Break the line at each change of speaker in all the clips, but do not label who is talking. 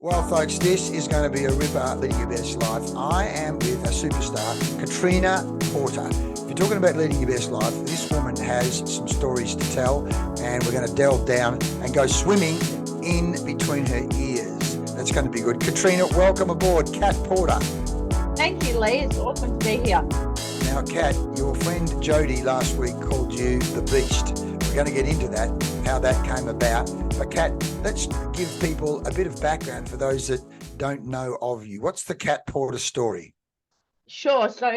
Well, folks, this is going to be a ripper leading your best life. I am with a superstar, Katrina Porter. If you're talking about leading your best life, this woman has some stories to tell, and we're going to delve down and go swimming in between her ears. That's going to be good. Katrina, welcome aboard. Kat Porter.
Thank you, Leigh. It's awesome to be here.
Now, Kat, your friend Jody last week called you the Beast. We're going to get into that, how that came about. But Kat, let's give people a bit of background for those that don't know of you. What's the Kat Porter story?
Sure. So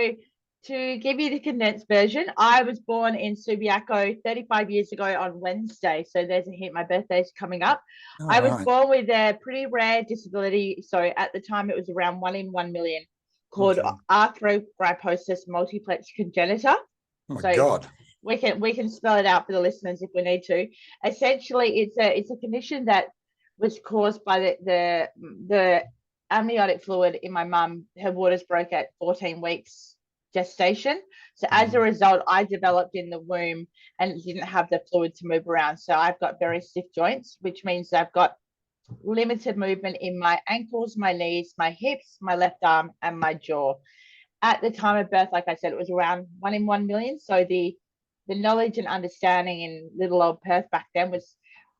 to give you the condensed version, I was born in Subiaco 35 years ago on Wednesday. So there's a hint, my birthday's coming up.
All
I was
right.
born with a pretty rare disability. So at the time it was around 1 in 1 million, called
Okay.
arthrogryposis multiplex congenita.
Oh my
So
God.
we can spell it out for the listeners if we need to. Essentially, it's a condition that was caused by the amniotic fluid in my mum. Her waters broke at 14 weeks gestation. So as a result, I developed in the womb and didn't have the fluid to move around. So I've got very stiff joints, which means I've got limited movement in my ankles, my knees, my hips, my left arm, and my jaw. At the time of birth, like I said, it was around 1 in 1 million. So the knowledge and understanding in little old Perth back then was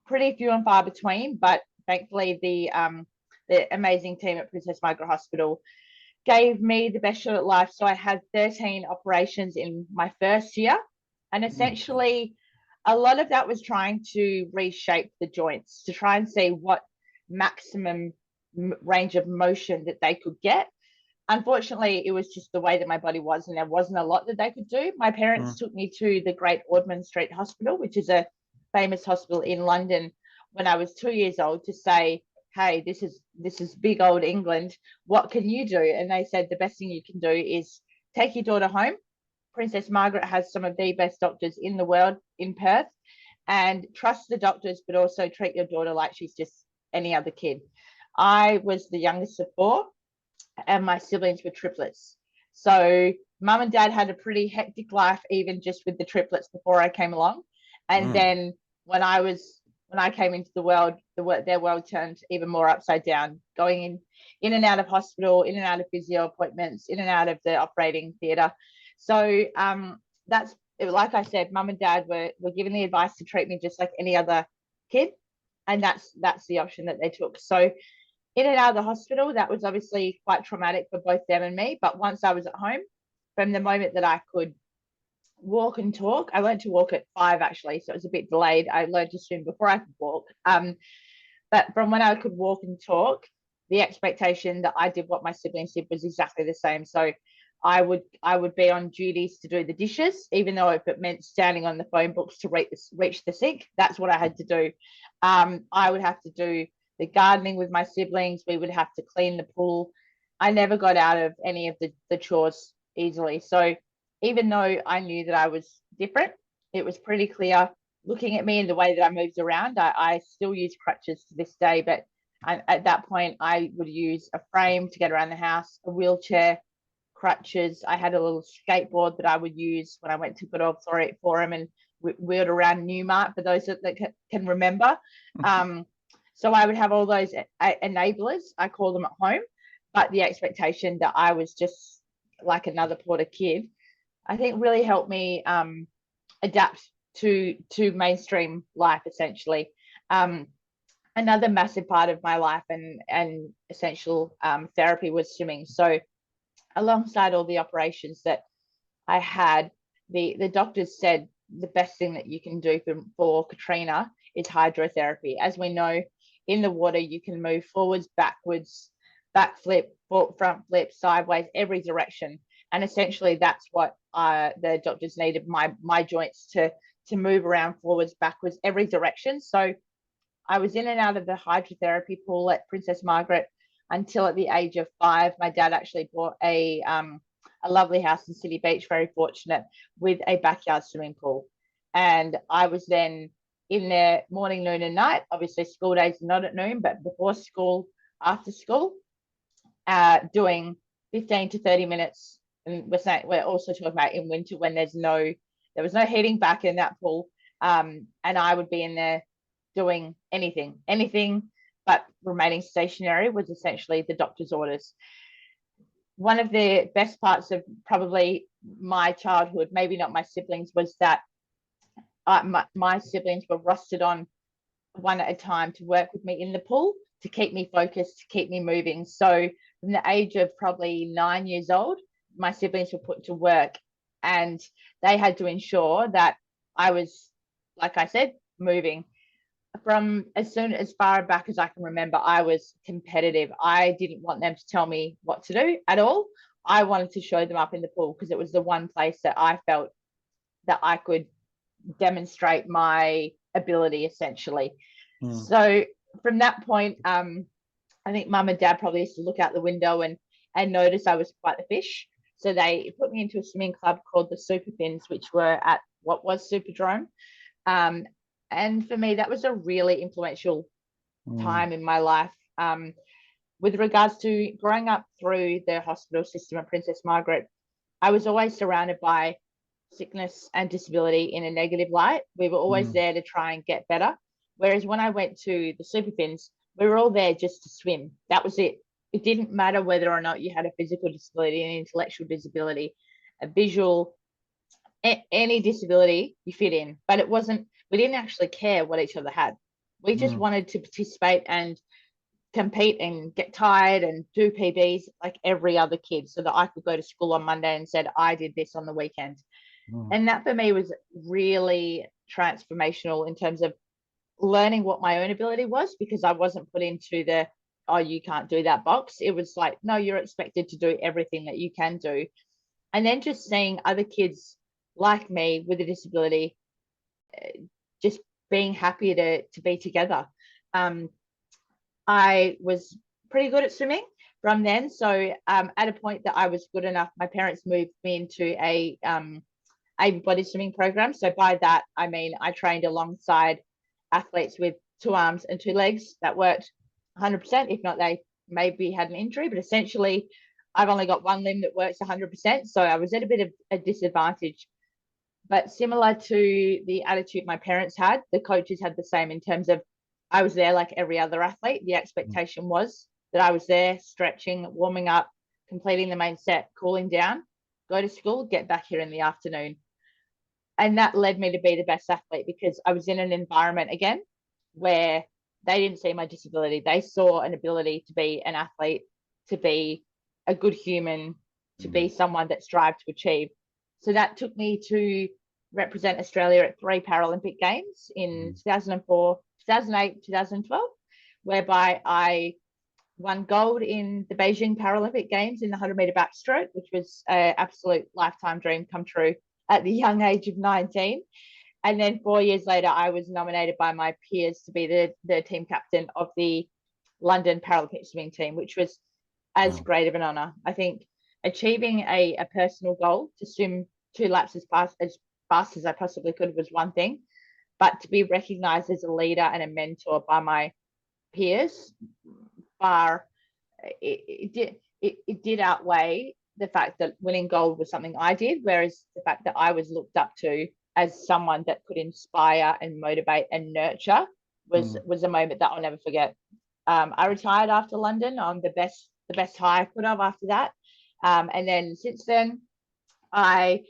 pretty few and far between. But thankfully, the amazing team at Princess Margaret Hospital gave me the best shot at life. So I had 13 operations in my first year, and essentially, a lot of that was trying to reshape the joints to try and see what maximum range of motion that they could get. Unfortunately, it was just the way that my body was, and there wasn't a lot that they could do. My parents took me to the Great Ormond Street Hospital, which is a famous hospital in London, when I was 2 years old, to say, hey, this is big old England. What can you do? And they said the best thing you can do is take your daughter home. Princess Margaret has some of the best doctors in the world in Perth, and trust the doctors, but also treat your daughter like she's just any other kid. I was the youngest of four, and my siblings were triplets. So mum and dad had a pretty hectic life, even just with the triplets before I came along. And then when I came into the world, their world turned even more upside down, going in and out of hospital, in and out of physio appointments, in and out of the operating theatre. So that's, like I said, mum and dad were given the advice to treat me just like any other kid, and that's the option that they took. So in and out of the hospital, that was obviously quite traumatic for both them and me. But once I was at home, from the moment that I could walk and talk, I learned to walk at 5 actually, so it was a bit delayed. I learned to swim before I could walk. But from when I could walk and talk, the expectation that I did what my siblings did was exactly the same. So I would be on duties to do the dishes, even though if it meant standing on the phone books to reach the sink, that's what I had to do. I would have to do the gardening with my siblings. We would have to clean the pool. I never got out of any of the chores easily. So even though I knew that I was different, it was pretty clear looking at me and the way that I moved around. I still use crutches to this day, but at that point I would use a frame to get around the house, a wheelchair, crutches. I had a little skateboard that I would use when I went to Good Old Forum and wheeled around Newmark, for those that can remember. So I would have all those enablers, I call them, at home, but the expectation that I was just like another Porter kid, I think really helped me adapt to mainstream life, essentially. Another massive part of my life and essential therapy was swimming. So alongside all the operations that I had, the doctors said the best thing that you can do for Katrina is hydrotherapy. As we know, in the water, you can move forwards, backwards, back flip, front flip, sideways, every direction. And essentially that's what the doctors needed my joints to move around forwards, backwards, every direction. So I was in and out of the hydrotherapy pool at Princess Margaret until at the age of 5. My dad actually bought a lovely house in City Beach, very fortunate, with a backyard swimming pool. And I was then in there morning, noon, and night. Obviously, school days are not at noon, but before school, after school, doing 15 to 30 minutes. And we're also talking about in winter when there was no heating back in that pool. And I would be in there doing anything but remaining stationary was essentially the doctor's orders. One of the best parts of probably my childhood, maybe not my siblings, was that my siblings were rostered on one at a time to work with me in the pool, to keep me focused, to keep me moving. So from the age of probably 9 years old, my siblings were put to work, and they had to ensure that I was, like I said, moving. From as far back as I can remember, I was competitive. I didn't want them to tell me what to do at all. I wanted to show them up in the pool because it was the one place that I felt that I could demonstrate my ability, essentially. So from that point, I think mum and dad probably used to look out the window and notice I was quite the fish. So they put me into a swimming club called the Super Fins, which were at what was Superdrome. And for me, that was a really influential time in my life. With regards to growing up through the hospital system at Princess Margaret, I was always surrounded by sickness and disability in a negative light. We were always there to try and get better. Whereas when I went to the Super Fins, we were all there just to swim. That was it. It didn't matter whether or not you had a physical disability, an intellectual disability, a visual, any disability you fit in. But it wasn't, we didn't actually care what each other had. We just wanted to participate and compete and get tired and do PBs like every other kid, so that I could go to school on Monday and said I did this on the weekend. And that for me was really transformational in terms of learning what my own ability was, because I wasn't put into the, oh, you can't do that box. It was like, no, you're expected to do everything that you can do. And then just seeing other kids like me with a disability just being happy to be together. I was pretty good at swimming from then. So at a point that I was good enough, my parents moved me into a able-body swimming program. So by that, I mean, I trained alongside athletes with 2 arms and 2 legs that worked 100%. If not, they maybe had an injury, but essentially I've only got 1 limb that works 100%. So I was at a bit of a disadvantage. But similar to the attitude my parents had, the coaches had the same, in terms of I was there like every other athlete. The expectation was that I was there stretching, warming up, completing the main set, cooling down, go to school, get back here in the afternoon. And that led me to be the best athlete, because I was in an environment again where they didn't see my disability. They saw an ability to be an athlete, to be a good human, to be someone that strived to achieve. So that took me to represent Australia at 3 Paralympic Games in 2004, 2008, 2012, whereby I won gold in the Beijing Paralympic Games in the 100-meter backstroke, which was an absolute lifetime dream come true at the young age of 19. And then 4 years later, I was nominated by my peers to be the team captain of the London Paralympic swimming team, which was as great of an honour. I think achieving a personal goal to swim 2 laps as fast as I possibly could was one thing, but to be recognised as a leader and a mentor by my peers, it did outweigh the fact that winning gold was something I did, whereas the fact that I was looked up to as someone that could inspire and motivate and nurture was a moment that I'll never forget. I retired after London on the best high I could have after that. And then since then, I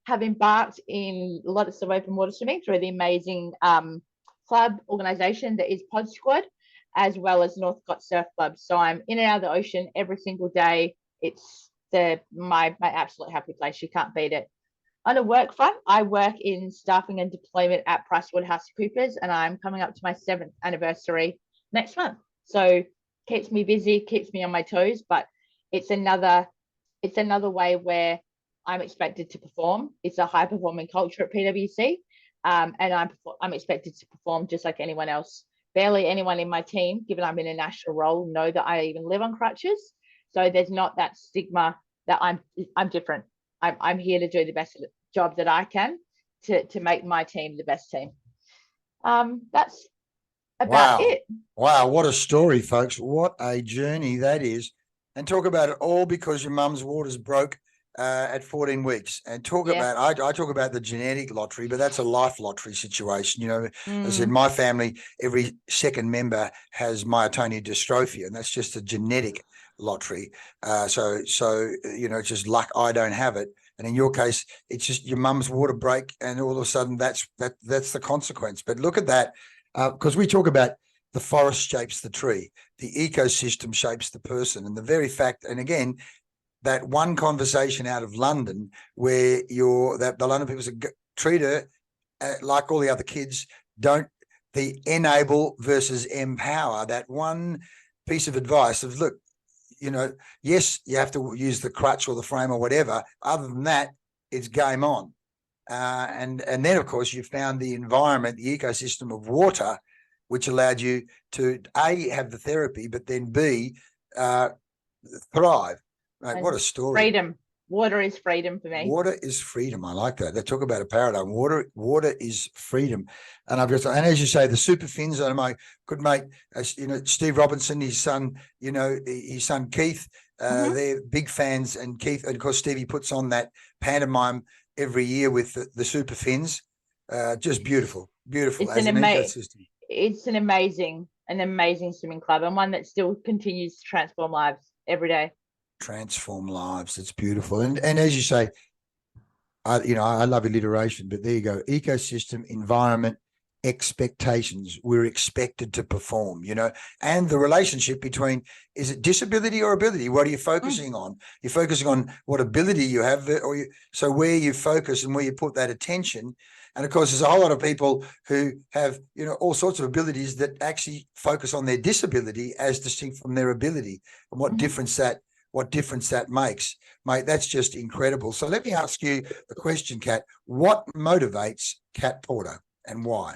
have embarked in lots of open water swimming through the amazing club organisation that is Pod Squad, as well as Northcote Surf Club. So I'm in and out of the ocean every single day. It's my absolute happy place. You can't beat it. On a work front, I work in staffing and deployment at PricewaterhouseCoopers, and I'm coming up to my 7th anniversary next month. So keeps me busy, keeps me on my toes, but it's another way where I'm expected to perform. It's a high performing culture at PwC, and I'm expected to perform just like anyone else. Barely anyone in my team, given I'm in a national role, know that I even live on crutches. So there's not that stigma that I'm different. I'm here to do the best job that I can to make my team the best team. That's about it.
Wow, what a story, folks. What a journey that is. And talk about it all because your mum's waters broke at 14 weeks. And talk
Yeah.
about, I talk about the genetic lottery, but that's a life lottery situation. You know, as in
Mm.
my family, every second member has myotonia dystrophy, and that's just a genetic lottery. So you know, it's just luck I don't have it. And in your case, it's just your mum's water break, and all of a sudden that's the consequence. But look at that, because we talk about the forest shapes the tree, the ecosystem shapes the person, and the very fact, and again, that one conversation out of London where the London people said, treat her like all the other kids, don't the enable versus empower, that one piece of advice of, look, you know, yes, you have to use the crutch or the frame or whatever. Other than that, it's game on. And then, of course, you found the environment, the ecosystem of water, which allowed you to A, have the therapy, but then B, thrive. Mate, what a story.
Freedom. Water is freedom for me.
Water is freedom. I like that. They talk about a paradigm. Water is freedom. And and as you say, the super fins, and my good mate, you know, Steve Robinson, his son, you know, his son Keith, they're big fans. And Keith, and of course, Stevie puts on that pantomime every year with the super fins. Just beautiful
It's
as an ecosystem.
It's an amazing swimming club, and one that still continues to transform lives every day.
Transform lives. It's beautiful. And as you say, I love alliteration, but there you go. Ecosystem, environment, expectations. We're expected to perform, you know, and the relationship between, is it disability or ability? What are you focusing on? You're focusing on what ability you have, so where you focus and where you put that attention. And of course, there's a whole lot of people who have, you know, all sorts of abilities that actually focus on their disability as distinct from their ability, and what difference that makes, mate. That's just incredible. So let me ask you the question, Kat. What motivates Kat Porter and why?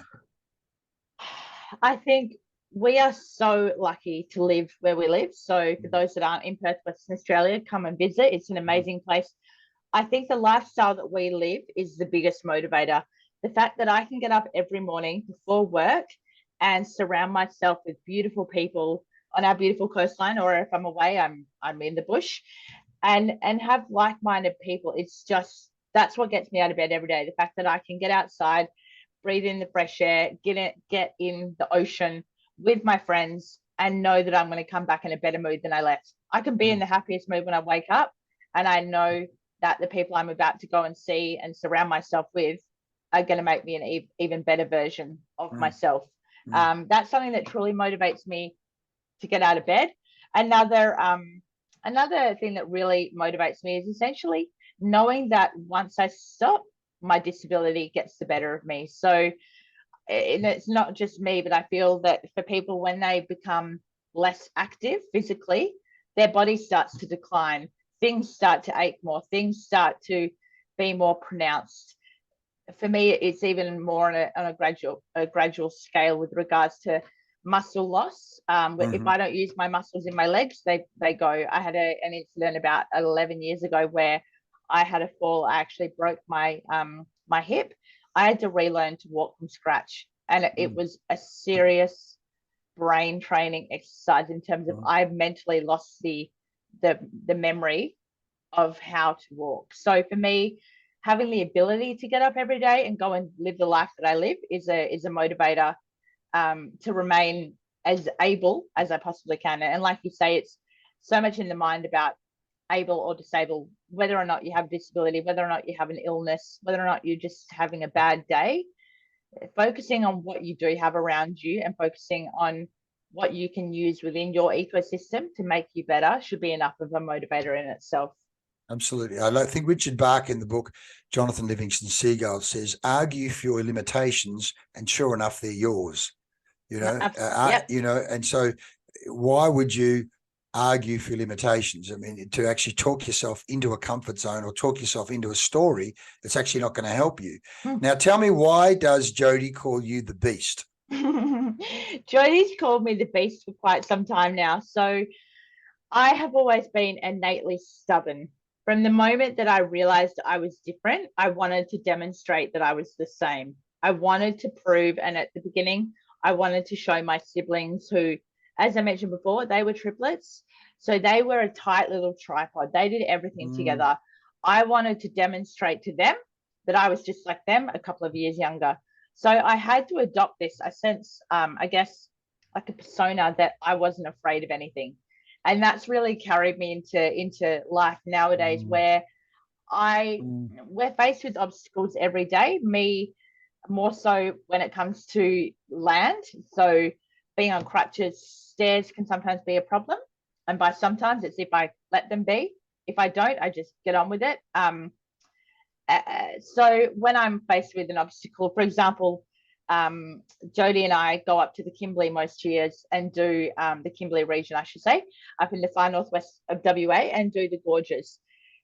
I think we are so lucky to live where we live. So for those that aren't in Perth, Western Australia, come and visit. It's an amazing place. I think the lifestyle that we live is the biggest motivator. The fact that I can get up every morning before work and surround myself with beautiful people on our beautiful coastline, or if I'm away, I'm in the bush, and have like-minded people. It's just, that's what gets me out of bed every day. The fact that I can get outside, breathe in the fresh air, get in the ocean with my friends, and know that I'm going to come back in a better mood than I left. I can be in the happiest mood when I wake up, and I know that the people I'm about to go and see and surround myself with are going to make me an even better version of myself. That's something that truly motivates me to get out of bed. Another thing that really motivates me is essentially knowing that once I stop, my disability gets the better of me. So, and it's not just me, but I feel that for people, when they become less active physically, their body starts to decline. Things start to ache more. Things start to be more pronounced. For me, it's even more on a gradual scale with regards to muscle loss. If I don't use my muscles in my legs, they go. I had an incident about 11 years ago where I had a fall. I actually broke my my hip. I had to relearn to walk from scratch, and it was a serious brain training exercise in terms of I mentally lost the memory of how to walk. So for me, having the ability to get up every day and go and live the life that I live is a motivator, to remain as able as I possibly can. And like you say, it's so much in the mind about able or disabled, whether or not you have disability, whether or not you have an illness, whether or not you're just having a bad day. Focusing on what you do have around you and focusing on what you can use within your ecosystem to make you better should be enough of a motivator in itself.
Absolutely. I think Richard Bach in the book, Jonathan Livingston Seagull, says, argue for your limitations and sure enough, they're yours. You know, you know, and so why would you argue for limitations? I mean, to actually talk yourself into a comfort zone or talk yourself into a story that's actually not going to help you. Now, tell me, why does Jody call you the Beast?
Jody's called me the Beast for quite some time now. So I have always been innately stubborn. From the moment that I realized I was different, I wanted to demonstrate that I was the same. I wanted to prove, and at the beginning, I wanted to show my siblings who, as I mentioned before, they were triplets. So they were a tight little tripod. They did everything together. I wanted to demonstrate to them that I was just like them, a couple of years younger. So I had to adopt this, a sense, I guess, like a persona that I wasn't afraid of anything. And that's really carried me into life nowadays, where we're faced with obstacles every day. Me more so when it comes to land. So being on crutches, stairs can sometimes be a problem. And by sometimes, it's if I let them be. If I don't, I just get on with it. So when I'm faced with an obstacle, for example, Jodie and I go up to the Kimberley most years and do the Kimberley region, I should say, up in the far northwest of WA, and do the gorges.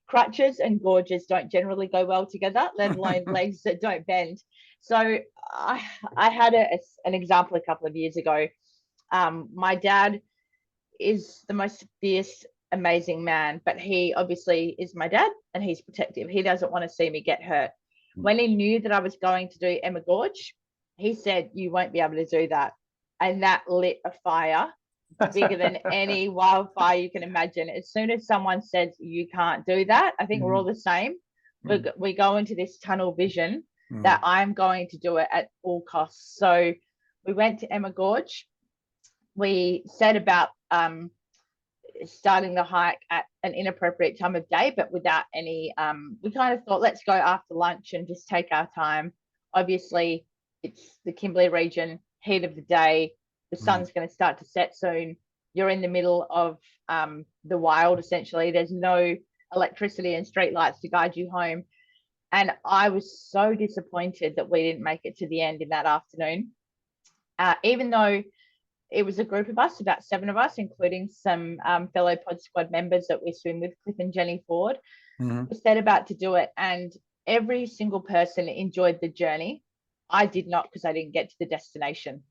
Crutches and gorges don't generally go well together, let alone legs that don't bend. So I had an example a couple of years ago. My dad is the most fierce, amazing man, but he obviously is my dad and he's protective. He doesn't want to see me get hurt. When he knew that I was going to do Emma Gorge, he said, "You won't be able to do that." And that lit a fire bigger than any wildfire you can imagine. As soon as someone says you can't do that, I think we're all the same. We go into this tunnel vision that I'm going to do it at all costs. So we went to Emma Gorge. We set about starting the hike at an inappropriate time of day, but without any, we kind of thought, let's go after lunch and just take our time. Obviously, it's the Kimberley region, heat of the day. The sun's going to start to set soon. You're in the middle of the wild, essentially. There's no electricity and street lights to guide you home. And I was so disappointed that we didn't make it to the end in that afternoon. Even though it was a group of us, about 7 of us, including some fellow Pod Squad members that we swim with, Cliff and Jenny Ford. We set about to do it, and every single person enjoyed the journey. I did not, because I didn't get to the destination.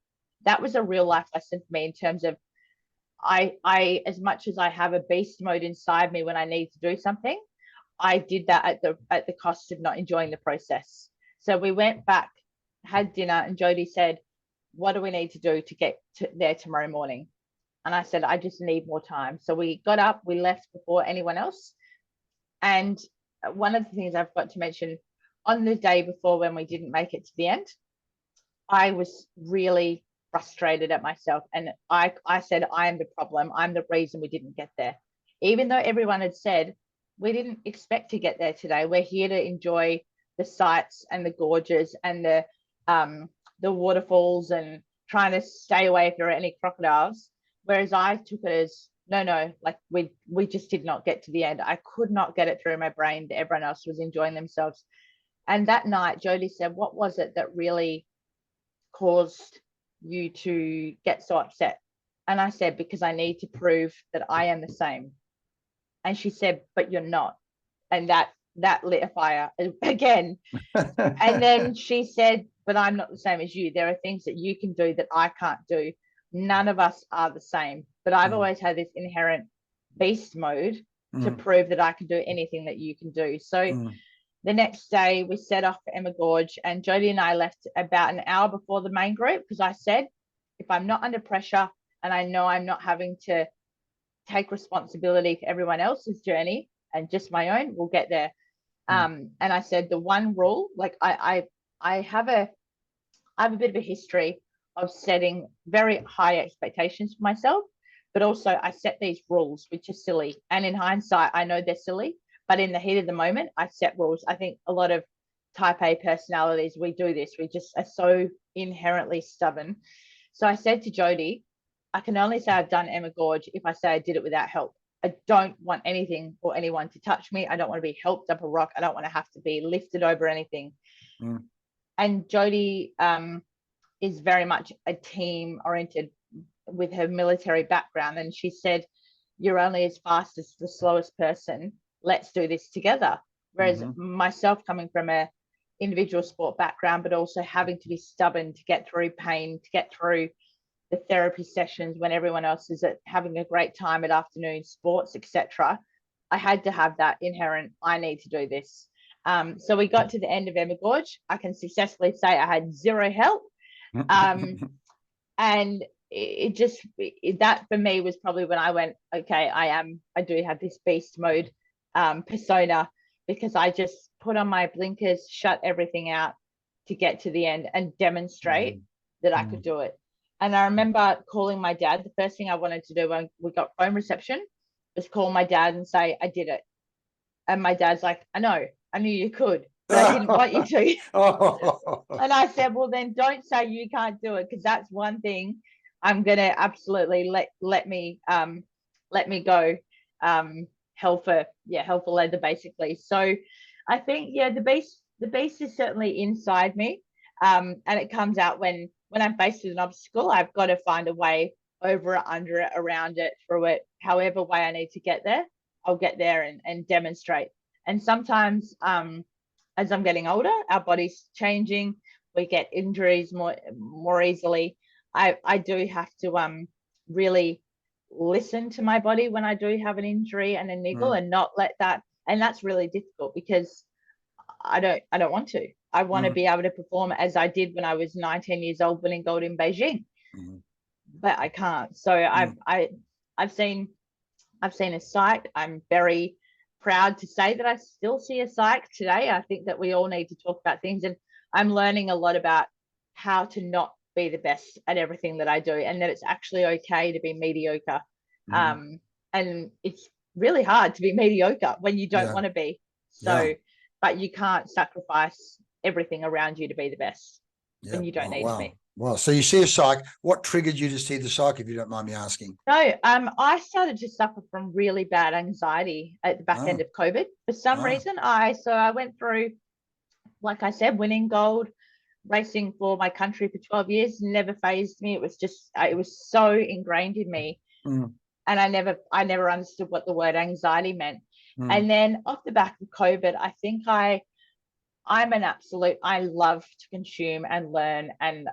That was a real life lesson for me in terms of I as much as I have a beast mode inside me when I need to do something, I did that at the cost of not enjoying the process. So we went back, had dinner, and Jodie said, "What do we need to do to get there tomorrow morning?" And I said, "I just need more time." So we got up, we left before anyone else. And one of the things I've got to mention, on the day before when we didn't make it to the end, I was really frustrated at myself. And I said, "I am the problem. I'm the reason we didn't get there." Even though everyone had said, "We didn't expect to get there today. We're here to enjoy the sights and the gorges and the waterfalls and trying to stay away if there are any crocodiles." Whereas I took it as, no, like we just did not get to the end. I could not get it through my brain that everyone else was enjoying themselves. And that night, Jodie said, "What was it that really caused you to get so upset?" And I said, "Because I need to prove that I am the same." And she said, "But you're not." And that lit a fire again. And then she said, "But I'm not the same as you. There are things that you can do that I can't do. None of us are the same. But I've always had this inherent beast mode to prove that I can do anything that you can do." So the next day we set off for Emma Gorge, and Jodie and I left about an hour before the main group, because I said, if I'm not under pressure and I know I'm not having to take responsibility for everyone else's journey and just my own, we'll get there. And I said, the one rule, like I have a bit of a history of setting very high expectations for myself, but also I set these rules, which are silly. And in hindsight, I know they're silly, but in the heat of the moment, I set rules. I think a lot of type A personalities, we do this. We just are so inherently stubborn. So I said to Jodie, "I can only say I've done Emma Gorge if I say I did it without help. I don't want anything or anyone to touch me. I don't want to be helped up a rock. I don't want to have to be lifted over anything." And Jodie is very much a team oriented with her military background. And she said, "You're only as fast as the slowest person. Let's do this together." Whereas myself, coming from a individual sport background, but also having to be stubborn to get through pain, to get through the therapy sessions when everyone else is having a great time at afternoon sports, etc., I had to have that inherent, I need to do this. So we got to the end of Emma Gorge. I can successfully say I had zero help. And that for me was probably when I went, okay, I do have this beast mode persona, because I just put on my blinkers, shut everything out to get to the end and demonstrate that I could do it. And I remember calling my dad. The first thing I wanted to do when we got phone reception was call my dad and say, I did it. And my dad's like, I know, I knew you could, but I didn't want you to. And I said, well, then don't say you can't do it, because that's one thing I'm gonna absolutely let me go hell for leather, basically. So I think, yeah, the beast is certainly inside me, and it comes out when I'm faced with an obstacle. I've got to find a way over it, under it, around it, through it, however way I need to get there. I'll get there and demonstrate. And sometimes, as I'm getting older, our body's changing. We get injuries more easily. I do have to really listen to my body when I do have an injury and a niggle, and not let that. And that's really difficult, because I don't want to. I want to be able to perform as I did when I was 19 years old, winning gold in Beijing, but I can't. So I've seen a psych. I'm very proud to say that I still see a psych today. I think that we all need to talk about things, and I'm learning a lot about how to not be the best at everything that I do, and that it's actually okay to be mediocre. And it's really hard to be mediocre when you don't want to be. So, but you can't sacrifice everything around you to be the best when you don't need to be.
Well, so you see a psych. What triggered you to see the psych, if you don't mind me asking?
No, I started to suffer from really bad anxiety at the back end of COVID. For some reason, I went through, like I said, winning gold, racing for my country for 12 years, never phased me. It was just, it was so ingrained in me. And I never understood what the word anxiety meant. And then off the back of COVID, I think I'm an absolute, I love to consume and learn, and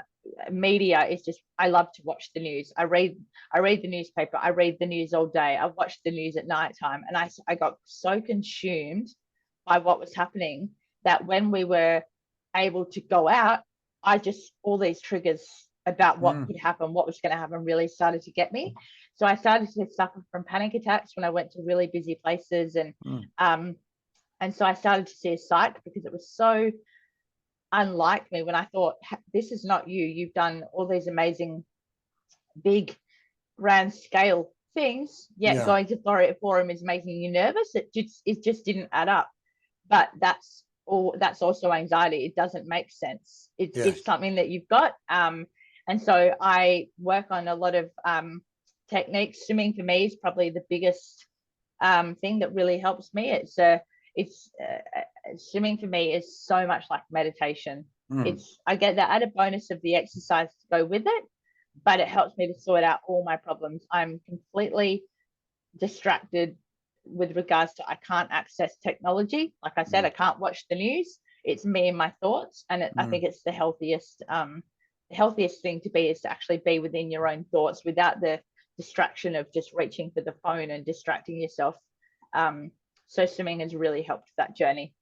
media is just, I love to watch the news. I read the newspaper. I read the news all day. I watched the news at nighttime, and I got so consumed by what was happening that when we were able to go out, all these triggers about what could happen, what was going to happen, really started to get me. So I started to suffer from panic attacks when I went to really busy places, and so I started to see a psych, because it was so unlike me. When I thought, this is not you. You've done all these amazing, big, grand scale things, yet going to forum is making you nervous. It just didn't add up. But that's also anxiety. It doesn't make sense. It's something that you've got. And so I work on a lot of techniques. Swimming for me is probably the biggest thing that really helps me. Swimming for me is so much like meditation. I get the added bonus of the exercise to go with it, but it helps me to sort out all my problems. I'm completely distracted with regards to, I can't access technology. Like I said, I can't watch the news. It's me and my thoughts, and I think it's the healthiest thing to be, is to actually be within your own thoughts without the distraction of just reaching for the phone and distracting yourself. So swimming has really helped that journey.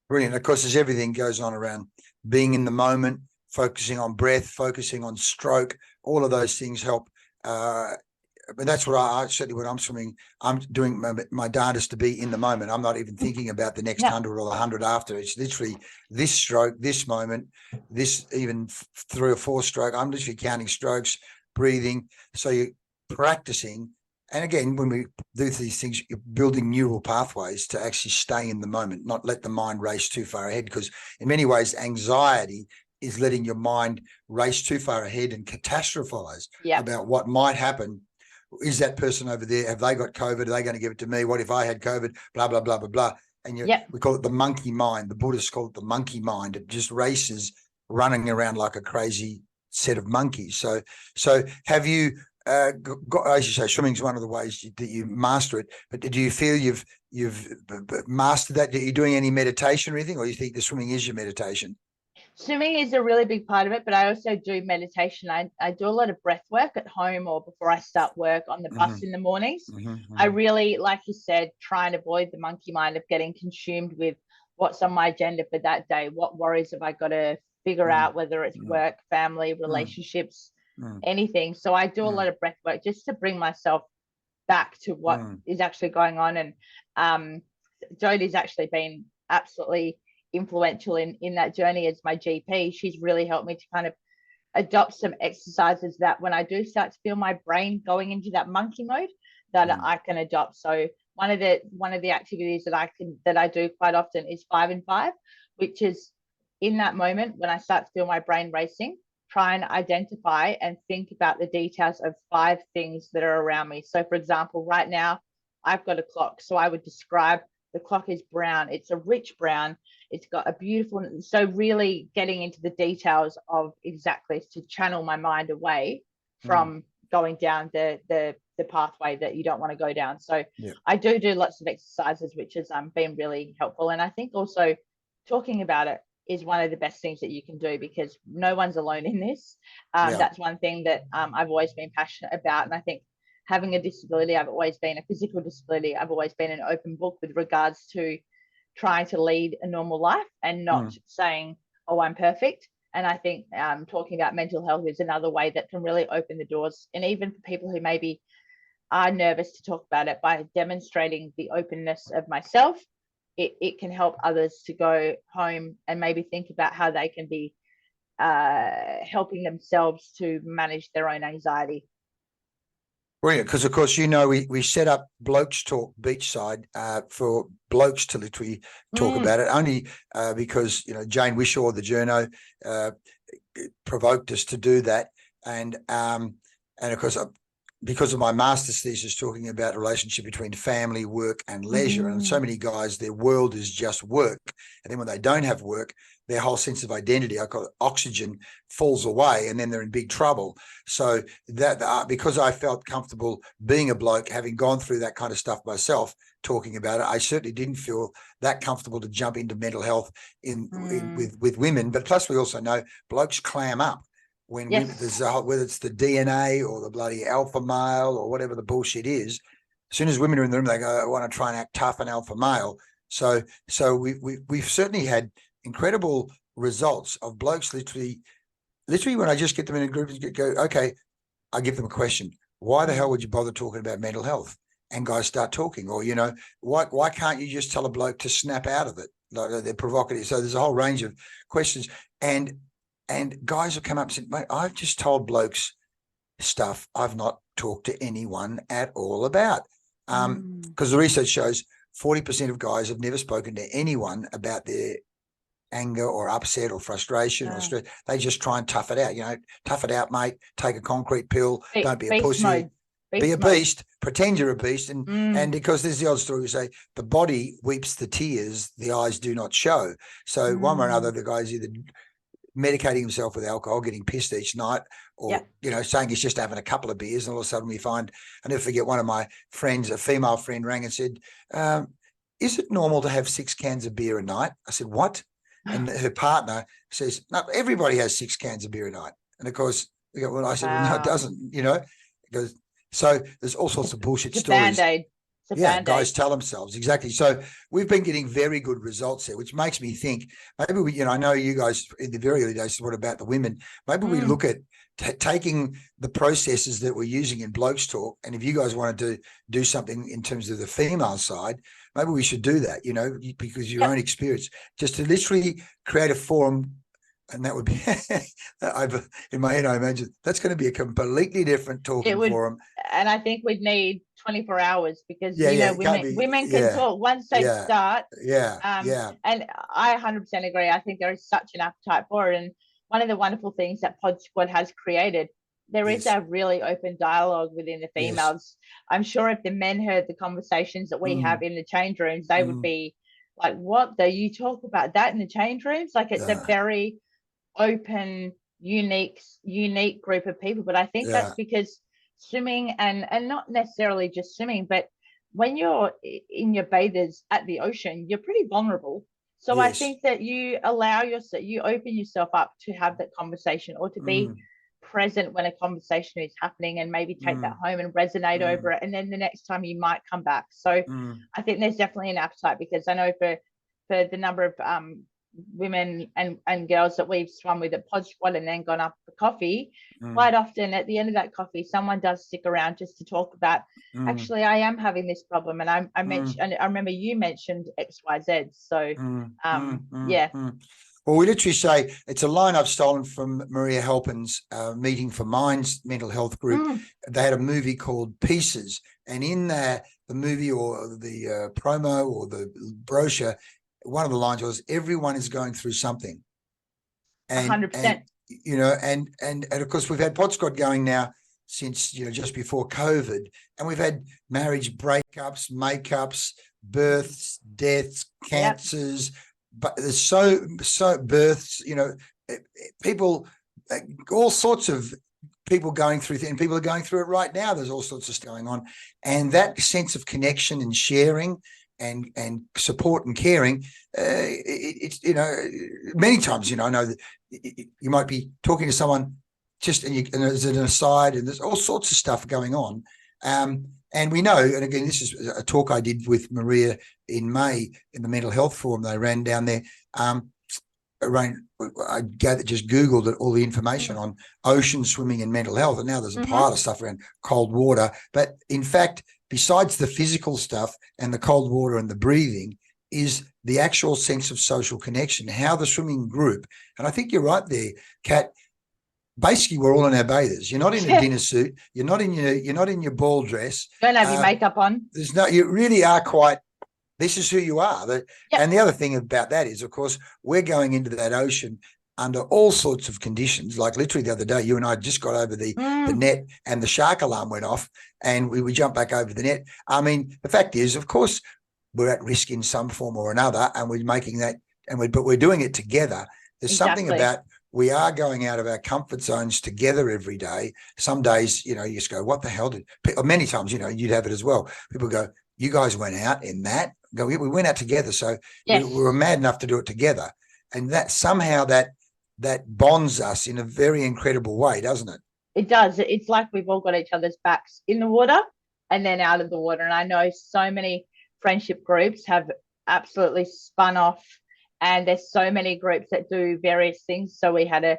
Brilliant. Of course, as everything goes on around being in the moment, focusing on breath, focusing on stroke, all of those things help. But that's what I certainly, when I'm swimming, I'm doing my darndest to be in the moment. I'm not even thinking about the next 100 or the 100 after. It's literally this stroke, this moment, this even 3 or 4 stroke. I'm literally counting strokes, breathing. So you're practicing. And again, when we do these things, you're building neural pathways to actually stay in the moment, not let the mind race too far ahead. Because in many ways, anxiety is letting your mind race too far ahead and catastrophize about what might happen. Is that person over there, have they got COVID? Are they going to give it to me? What if I had COVID? Blah, blah, blah, blah, blah. And we call it the monkey mind. The Buddhists call it the monkey mind. It just races, running around like a crazy set of monkeys. So have you... as you say, swimming is one of the ways that you master it. But do you feel you've mastered that? Are you doing any meditation or anything, or you think the swimming is your meditation?
Swimming is a really big part of it, but I also do meditation. I do a lot of breath work at home or before I start work on the bus in the mornings. I really, like you said, try and avoid the monkey mind of getting consumed with what's on my agenda for that day. What worries have I got to figure out, whether it's work, family, relationships, anything. So I do a lot of breath work just to bring myself back to what is actually going on. And Jodie's actually been absolutely influential in that journey as my GP. She's really helped me to kind of adopt some exercises that when I do start to feel my brain going into that monkey mode, that I can adopt. So one of the activities that I do quite often is 5 and 5, which is in that moment when I start to feel my brain racing, try and identify and think about the details of 5 things that are around me. So for example, right now I've got a clock. So I would describe the clock is brown. It's a rich brown. It's got a beautiful, so really getting into the details of exactly to channel my mind away from going down the pathway that you don't want to go down. So I do lots of exercises, which has been really helpful. And I think also talking about it is one of the best things that you can do, because no one's alone in this. That's one thing that I've always been passionate about. And I think having a disability, I've always been a physical disability. I've always been an open book with regards to trying to lead a normal life and not saying, oh, I'm perfect. And I think talking about mental health is another way that can really open the doors. And even for people who maybe are nervous to talk about it, by demonstrating the openness of myself, it can help others to go home and maybe think about how they can be helping themselves to manage their own anxiety.
Brilliant, because of course, we set up Blokes Talk Beachside for blokes to literally talk about it, only because Jane Wishaw, the journo, provoked us to do that, and of course, because of my master's thesis talking about the relationship between family, work, and leisure, and so many guys, their world is just work, and then when they don't have work, their whole sense of identity, I call it oxygen, falls away, and then they're in big trouble. So that because I felt comfortable being a bloke, having gone through that kind of stuff myself, talking about it, I certainly didn't feel that comfortable to jump into mental health with women. But plus, we also know blokes clam up when there's whether it's the DNA or the bloody alpha male or whatever the bullshit is. As soon as women are in the room, they go, I want to try and act tough and alpha male. So we've certainly had incredible results of blokes literally when I just get them in a group and go, okay, I give them a question. Why the hell would you bother talking about mental health? And guys start talking. Or, why can't you just tell a bloke to snap out of it? Like, they're provocative. So there's a whole range of questions. And guys have come up and said, mate, I've just told blokes stuff I've not talked to anyone at all about. Because the research shows 40% of guys have never spoken to anyone about their anger or upset or frustration or stress. They just try and tough it out. Tough it out, mate. Take a concrete pill. Don't be a pussy. Be a beast. Pretend you're a beast. And because there's the old story, we say the body weeps the tears the eyes do not show. So one way or another, the guy's either medicating himself with alcohol, getting pissed each night, or saying he's just having a couple of beers, and all of a sudden we find, I never forget, one of my friends, a female friend, rang and said, is it normal to have 6 cans of beer a night? I said, what? And her partner says, no, everybody has 6 cans of beer a night. And of course, I said, well, no, it doesn't, because so there's all sorts of bullshit stories.
Band-aid.
Guys tell themselves. Exactly. So we've been getting very good results there, which makes me think maybe we, I know you guys in the very early days, what about the women? Maybe we look at taking the processes that we're using in Blokes Talk, and if you guys want to do something in terms of the female side, maybe we should do that, because your own experience, just to literally create a forum. And that would be, in my head, I imagine that's going to be a completely different talking forum.
And I think we'd need 24 hours because, women can talk once they start. And I 100% agree. I think there is such an appetite for it. And one of the wonderful things that Pod Squad has created, there is a really open dialogue within the females. I'm sure if the men heard the conversations that we have in the change rooms, they would be like, what? Do you talk about that in the change rooms? Like, it's a very open, unique group of people. But I think that's because swimming and not necessarily just swimming, but when you're in your bathers at the ocean, you're pretty vulnerable. So I think that you open yourself up to have that conversation, or to be present when a conversation is happening, and maybe take that home and resonate over it. And then the next time you might come back. So I think there's definitely an appetite, because I know for the number of women and girls that we've swum with at Pod Squad and then gone up for coffee,
mm,
quite often at the end of that coffee, someone does stick around just to talk about,
mm,
actually, I am having this problem. And I mentioned,
mm,
and I remember you mentioned XYZ. So,
mm,
yeah.
mm. Well, we literally say it's a line I've stolen from Maria Halpin's meeting for Minds mental health group. They had a movie called Pieces, and in the movie or the promo or the brochure, one of the lines was, "Everyone is going through something," and
100%.
and of course we've had Pod Squad going now since just before COVID, and we've had marriage breakups, makeups, births, deaths, cancers. Yep. But there's so births, people, all sorts of people going through things, and people are going through it right now. There's all sorts of stuff going on. And that sense of connection and sharing and support and caring, it's, many times, I know that you might be talking to someone just, and there's an aside, and there's all sorts of stuff going on. And we know, and again, this is a talk I did with Maria in May in the mental health forum they ran down there. I just Googled all the information on ocean swimming and mental health, and now there's a pile of stuff around cold water. But in fact, besides the physical stuff and the cold water and the breathing, is the actual sense of social connection, how the swimming group, and I think you're right there, Kat. Basically, we're all in our bathers. You're not in a dinner suit. You're not in your ball dress.
Don't have your makeup on.
You really are quite. This is who you are. Yep. And the other thing about that is, of course, we're going into that ocean under all sorts of conditions. Like literally the other day, you and I just got over the net, and the shark alarm went off, and we jumped back over the net. I mean, the fact is, of course, we're at risk in some form or another, and we're making that, but we're doing it together. There's something about. We are going out of our comfort zones together every day. Some days, you just go, what the hell did many times, you'd have it as well. People go, you guys went out in that. Go, we went out together. So we were mad enough to do it together. And that somehow that bonds us in a very incredible way, doesn't it?
It does. It's like we've all got each other's backs in the water and then out of the water. And I know so many friendship groups have absolutely spun off. And there's so many groups that do various things. So we had a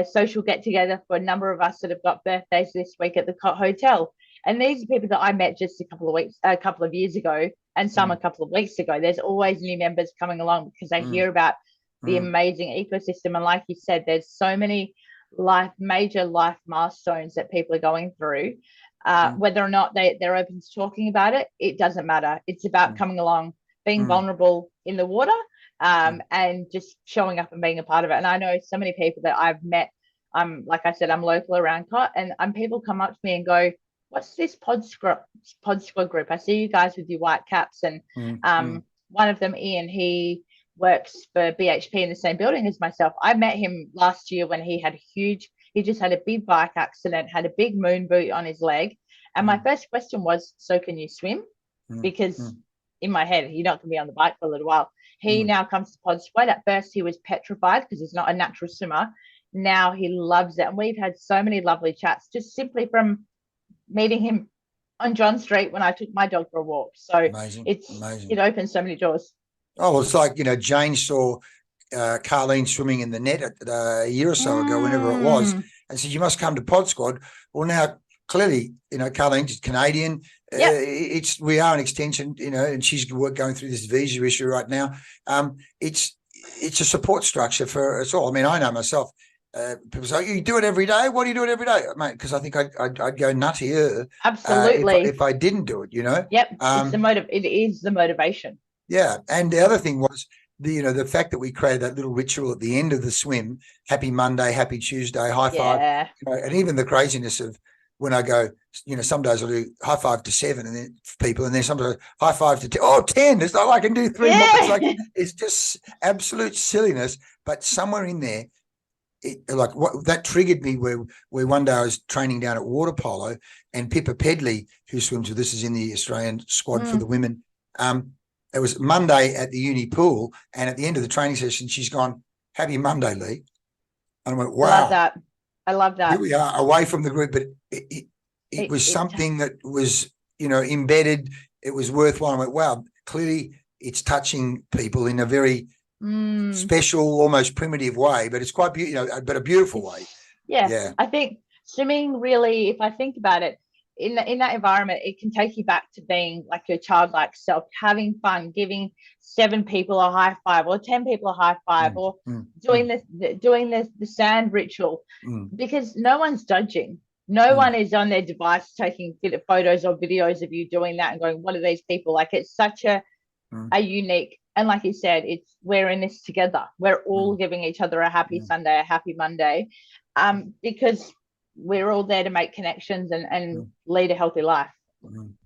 social get together for a number of us that have got birthdays this week at the hotel. And these are people that I met just a couple of years ago, and some a couple of weeks ago. There's always new members coming along because they hear about the amazing ecosystem. And like you said, there's so many major life milestones that people are going through. Whether or not they're open to talking about it, it doesn't matter. It's about coming along, being vulnerable in the water. And just showing up and being a part of it. And I know so many people that I've met. Like I said, I'm local around Cot, and people come up to me and go, "What's this Pod Squad group? I see you guys with your white caps." And one of them, Ian, he works for BHP in the same building as myself. I met him last year when he just had a big bike accident, had a big moon boot on his leg. And my first question was, "So can you swim?" Because in my head, you're not going to be on the bike for a little while. He now comes to Pod Squad. At first, he was petrified because he's not a natural swimmer. Now he loves it. And we've had so many lovely chats just simply from meeting him on John Street when I took my dog for a walk. So
amazing.
It opens so many doors.
Oh, well, it's like, Jane saw Carlene swimming in the net a year or so ago, whenever it was, and said, "You must come to Pod Squad." Well, now, clearly, Carlene's Canadian. We are an extension, and she's going through this visa issue right now. It's a support structure for us all. I mean, I know myself. People say, "You do it every day." What do you do it every day, mate? Because I think I'd go nuttier.
Absolutely.
If I didn't do it,
Yep. It is the motivation.
Yeah, and the other thing was the fact that we created that little ritual at the end of the swim: Happy Monday, Happy Tuesday, high five, and even the craziness of. When I go, some days I'll do high five to 7 and then people, and then sometimes high five to 10. Oh, 10. It's not like I can do 3 more. It's like, it's just absolute silliness. But somewhere in there, that triggered me where one day I was training down at water polo, and Pippa Pedley, who swims with us, is in the Australian squad for the women. It was Monday at the uni pool, and at the end of the training session, she's gone, "Happy Monday, Leigh." And I went, wow.
I love that.
Here we are away from the group, but it was something that was, embedded. It was worthwhile. I went, wow, clearly it's touching people in a very special, almost primitive way, but it's quite beautiful, but a beautiful way. Yeah.
I think swimming really, if I think about it, in that environment, it can take you back to being like your childlike self, having fun, giving 7 people a high five or 10 people a high five, or doing the sand ritual, because no one's judging. No one is on their device taking photos or videos of you doing that and going, what are these people? Like, it's such a unique, and like you said, we're in this together. We're all giving each other a happy Sunday, a happy Monday, because we're all there to make connections and lead a healthy life.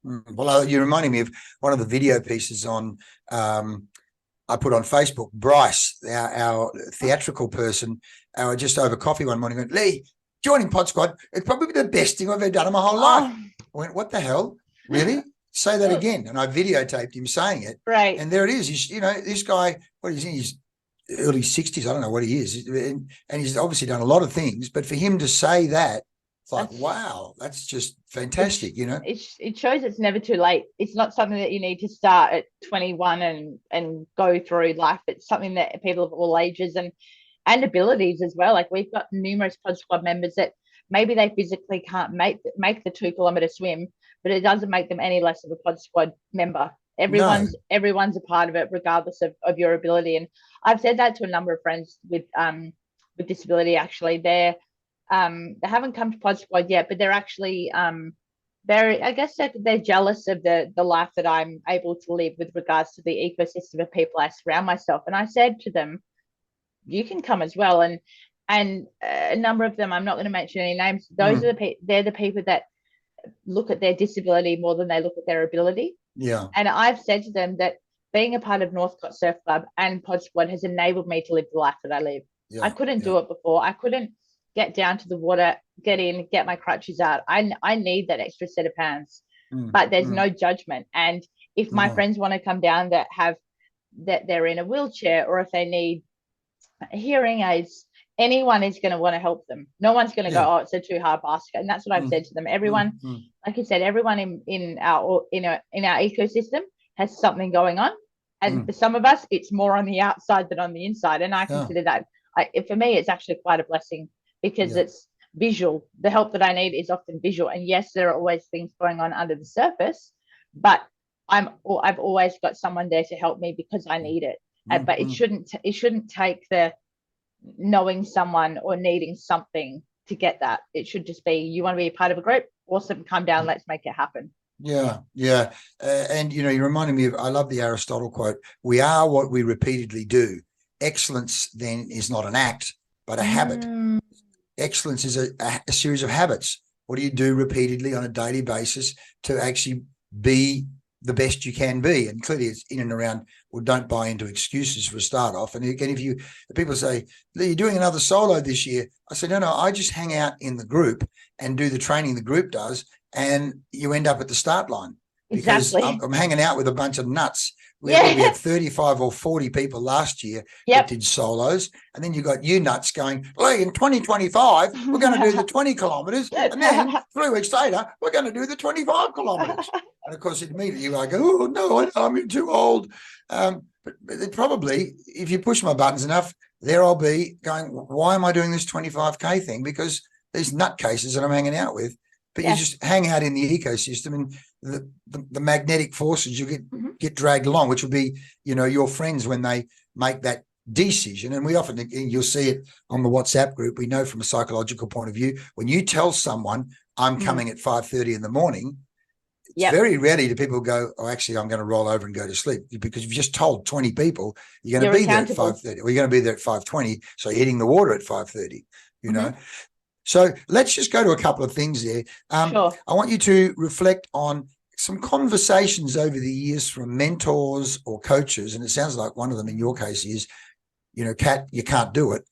Well, you're reminding me of one of the video pieces on I put on Facebook. Bryce, our theatrical person, just over coffee one morning, went, Leigh, joining Pod Squad, it's probably the best thing I've ever done in my whole life. I went, what the hell? Really? Say that again. And I videotaped him saying it.
Right.
And there it is. This guy, what is he? He's early 60s. I don't know what he is. And he's obviously done a lot of things. But for him to say that, it's like, wow, that's just fantastic,
It shows it's never too late. It's not something that you need to start at 21 and go through life. It's something that people of all ages and abilities as well. Like, we've got numerous Pod Squad members that maybe they physically can't make the 2-kilometer swim, but it doesn't make them any less of a Pod Squad member. Everyone's a part of it, regardless of your ability. And I've said that to a number of friends with disability. Actually, they haven't come to Pod Squad yet, but they're actually I guess they're jealous of the life that I'm able to live with regards to the ecosystem of people I surround myself. And I said to them, you can come as well. And a number of them, I'm not going to mention any names, they're the people that look at their disability more than they look at their ability.
Yeah.
And I've said to them that being a part of Northcote Surf Club and Pod Squad has enabled me to live the life that I live. Yeah. I couldn't do it before. I couldn't get down to the water, get in, get my crutches out. I need that extra set of hands, but there's no judgment. And if my friends want to come down that they're in a wheelchair, or if they need hearing aids, anyone is going to want to help them. No one's going to go, oh, it's a too hard basket. And that's what I've said to them. Everyone, like you said, everyone in our ecosystem has something going on. And for some of us, it's more on the outside than on the inside. And I consider that, for me, it's actually quite a blessing, because it's visual. The help that I need is often visual. And yes, there are always things going on under the surface, but I've always got someone there to help me because I need it. But it shouldn't take the knowing someone or needing something to get that. It should just be, you want to be a part of a group, awesome, come down, let's make it happen.
Yeah. And you reminded me of, I love the Aristotle quote, we are what we repeatedly do. Excellence then is not an act, but a habit. Excellence is a series of habits. What do you do repeatedly on a daily basis to actually be the best you can be? And clearly it's in and around, well, don't buy into excuses for a start off. And again, if people say, Leigh, you're doing another solo this year, I said, no, I just hang out in the group and do the training the group does, and you end up at the start line. Because I'm hanging out with a bunch of nuts. We had 35 or 40 people last year that did solos. And then you got you nuts going, Leigh, in 2025, we're going to do the 20 kilometres. And then 3 weeks later, we're going to do the 25 kilometres. And of course, immediately I go, oh, no, I'm too old. But probably, if you push my buttons enough, there I'll be going, why am I doing this 25K thing? Because these nutcases that I'm hanging out with. But you just hang out in the ecosystem, and the magnetic forces you get dragged along, which will be, your friends when they make that decision. And we often, you'll see it on the WhatsApp group. We know from a psychological point of view, when you tell someone I'm coming at 5:30 in the morning, it's very rarely do people go, oh, actually, I'm going to roll over and go to sleep, because you've just told 20 people you're going to be there at 5:30, or you're going to be there at 5:20. So you're hitting the water at 5:30, know. So let's just go to a couple of things there.
Sure.
I want you to reflect on some conversations over the years from mentors or coaches. And it sounds like one of them in your case is, Kat, you can't do it.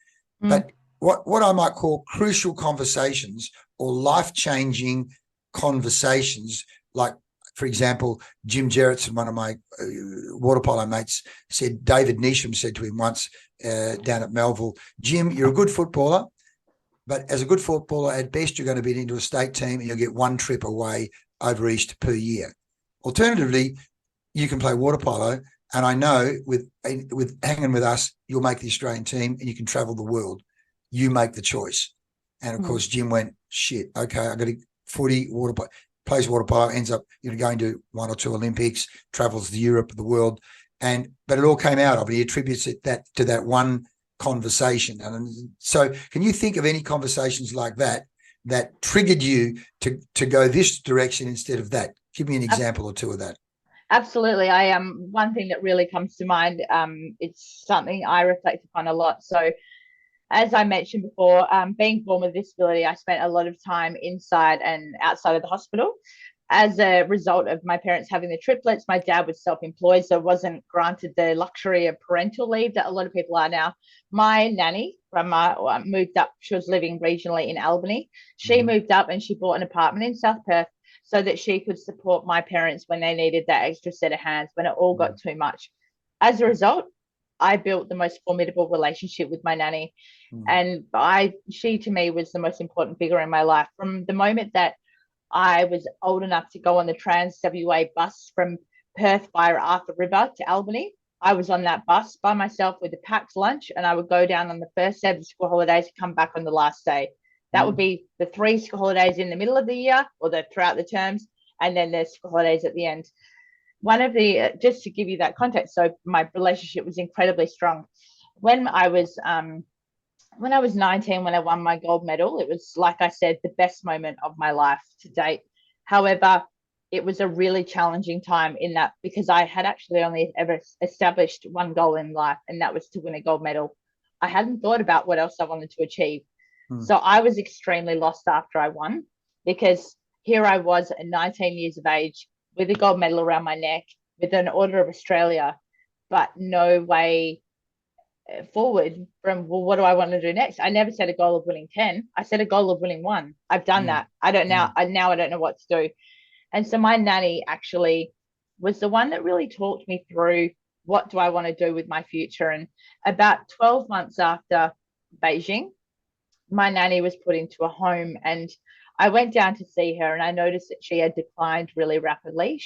But what I might call crucial conversations or life-changing conversations, like, for example, Jim Gerritsen, one of my water polo mates, said, David Neesham said to him once down at Melville, Jim, you're a good footballer, but as a good footballer, at best, you're going to be into a state team and you'll get one trip away over East per year. Alternatively, you can play water polo And I know with hanging with us, you'll make the Australian team and you can travel the world. You make the choice. And of course, Jim went, shit, okay, I got to footy, water polo, plays water polo, ends up going to 1 or 2 Olympics, travels to Europe, the world. But it all came out of it. He attributes it to that one conversation. And so can you think of any conversations like that triggered you to go this direction instead of that? Give me an example or two of that.
Absolutely. I one thing that really comes to mind, it's something I reflect upon a lot. So as I mentioned before, being born with a disability, I spent a lot of time inside and outside of the hospital. As a result of my parents having the triplets, my dad was self-employed, so wasn't granted the luxury of parental leave that a lot of people are now. My nanny, grandma, moved up. She was living regionally in Albany. She moved up and she bought an apartment in South Perth so that she could support my parents when they needed that extra set of hands, when it all got too much. As a result, I built the most formidable relationship with my nanny. And she to me was the most important figure in my life. From the moment that I was old enough to go on the Trans WA bus from Perth via Arthur River to Albany, I was on that bus by myself with a packed lunch, and I would go down on the first day of the school holidays and come back on the last day. That would be the 3 school holidays in the middle of the year or throughout the terms, and then the school holidays at the end. One of the, just to give you that context, so my relationship was incredibly strong. When I was 19, when I won my gold medal, it was, like I said, the best moment of my life to date. However, it was a really challenging time in that, because I had actually only ever established one goal in life, and that was to win a gold medal. I hadn't thought about what else I wanted to achieve. So I was extremely lost after I won, because here I was at 19 years of age with a gold medal around my neck, with an Order of Australia, but no way forward from, well, what do I want to do next? I never set a goal of winning 10. I set a goal of winning 1. I've done that. I don't know what to do. And so my nanny actually was the one that really talked me through, what do I want to do with my future? And about 12 months after Beijing, my nanny was put into a home, and I went down to see her, and I noticed that she had declined really rapidly.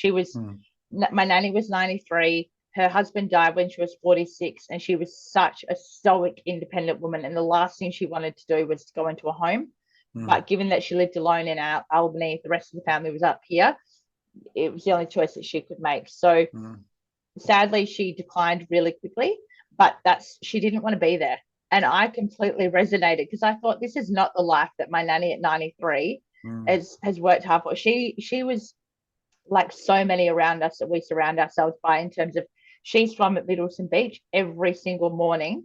My nanny was 93. Her husband died when she was 46, and she was such a stoic, independent woman. And the last thing she wanted to do was to go into a home. But given that she lived alone in Albany, the rest of the family was up here, it was the only choice that she could make. So sadly, she declined really quickly, but she didn't want to be there. And I completely resonated, because I thought, this is not the life that my nanny at 93 has worked hard for. She was like so many around us that we surround ourselves by, in terms of, she swam at Middleton Beach every single morning,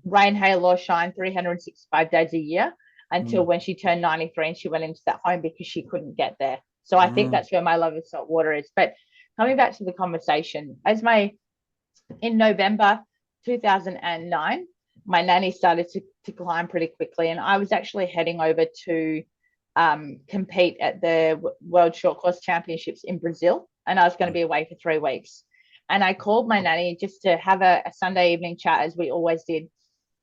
rain, hail or shine, 365 days a year, until when she turned 93 and she went into that home because she couldn't get there. So I think that's where my love of salt water is. But coming back to the conversation, in November 2009, my nanny started to decline pretty quickly, and I was actually heading over to compete at the World Short Course Championships in Brazil, and I was going to be away for 3 weeks. And I called my nanny just to have a Sunday evening chat, as we always did.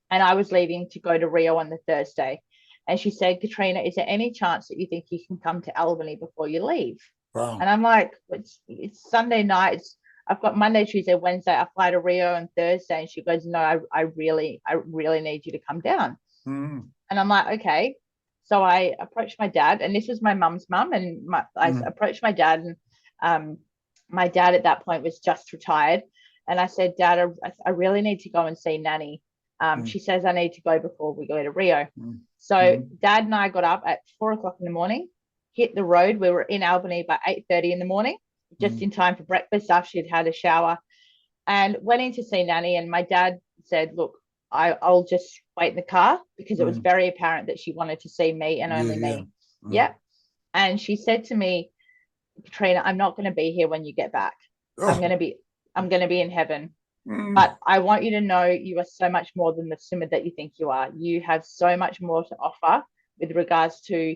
And I was leaving to go to Rio on the Thursday. And she said, Katrina, is there any chance that you think you can come to Albany before you leave?
Wow.
And I'm like, it's Sunday night. I've got Monday, Tuesday, Wednesday. I fly to Rio on Thursday. And she goes, no, I really need you to come down. And I'm like, okay. So I approached my dad, and this was my mum's mum. And I approached my dad, and my dad at that point was just retired. And I said, Dad, I really need to go and see Nanny. She says I need to go before we go to Rio. So Dad and I got up at 4 o'clock in the morning, hit the road. We were in Albany by 8:30 in the morning, just in time for breakfast after she'd had a shower, and went in to see Nanny. And my dad said, look, I'll just wait in the car, because it was very apparent that she wanted to see me and only me. And she said to me, Katrina, I'm not going to be here when you get back. I'm going to be in heaven. But I want you to know you are so much more than the swimmer that you think you are. You have so much more to offer with regards to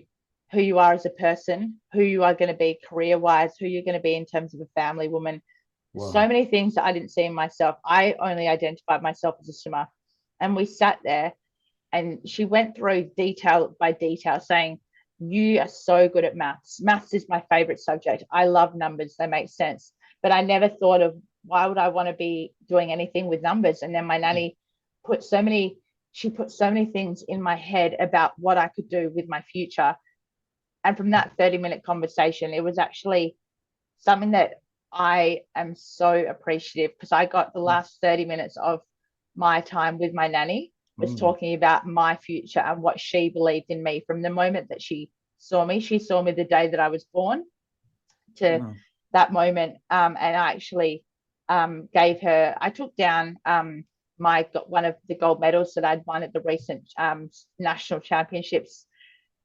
who you are as a person, who you are going to be career-wise, who you're going to be in terms of a family woman. Wow. So many things that I didn't see in myself. I only identified myself as a swimmer. And we sat there, and she went through detail by detail, saying, you are so good at maths. Maths is my favorite subject. I love numbers. They make sense. But I never thought of why would I want to be doing anything with numbers? And then my nanny put so many things in my head about what I could do with my future. And from that 30-minute conversation, it was actually something that I am so appreciative, because I got the last 30 minutes of my time with my nanny was talking about my future and what she believed in me from the moment that she saw me. She saw me the day that I was born to that moment. And I actually I took down one of the gold medals that I'd won at the recent national championships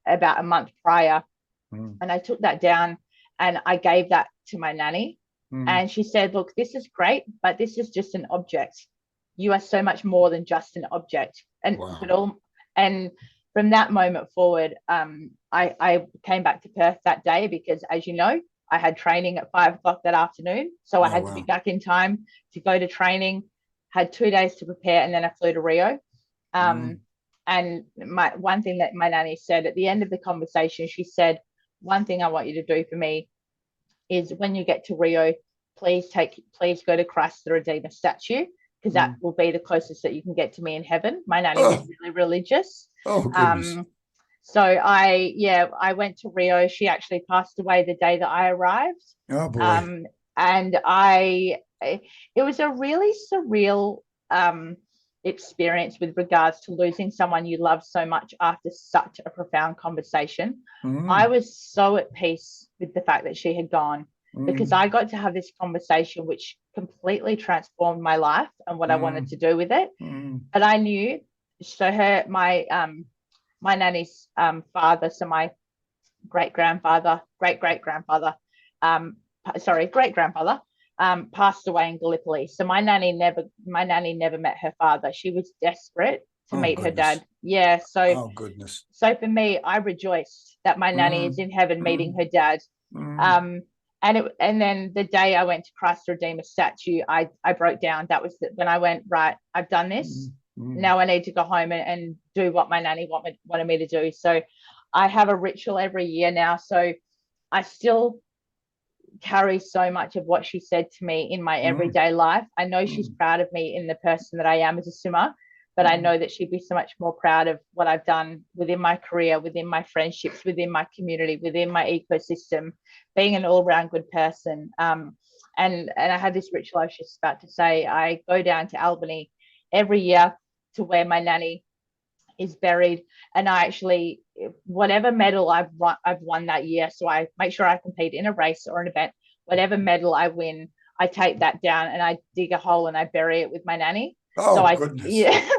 about a month prior. And I took that down and I gave that to my nanny. And she said, look, this is great, but this is just an object. You are so much more than just an object. And and from that moment forward, I came back to Perth that day because, as you know, I had training at 5 o'clock that afternoon. So I had to be back in time to go to training, had 2 days to prepare, and then I flew to Rio. And one thing that my nanny said at the end of the conversation, she said, one thing I want you to do for me is when you get to Rio, please go to Christ the Redeemer statue, because that will be the closest that you can get to me in heaven. My nanny was really religious. So I went to Rio. She actually passed away the day that I arrived.
Oh boy.
And it was a really surreal experience with regards to losing someone you love so much after such a profound conversation. I was so at peace with the fact that she had gone, because I got to have this conversation which completely transformed my life and what I wanted to do with it. But I knew, so my nanny's father, so my great grandfather, passed away in Gallipoli. So my nanny never met her father. She was desperate to meet her dad. Yeah. So so for me, I rejoiced that my nanny is in heaven meeting her dad. And then the day I went to Christ Redeemer statue, I broke down. That was when I went, right, I've done this. Now I need to go home and do what my nanny wanted me to do. So I have a ritual every year now. So I still carry so much of what she said to me in my everyday life. I know she's proud of me in the person that I am as a swimmer, but I know that she'd be so much more proud of what I've done within my career, within my friendships, within my community, within my ecosystem, being an all-round good person. And I had this ritual I was just about to say. I go down to Albany every year to where my nanny is buried, and I actually, whatever medal I've won that year, so I make sure I compete in a race or an event, whatever medal I win, I take that down and I dig a hole and I bury it with my nanny.
Goodness.
Yeah.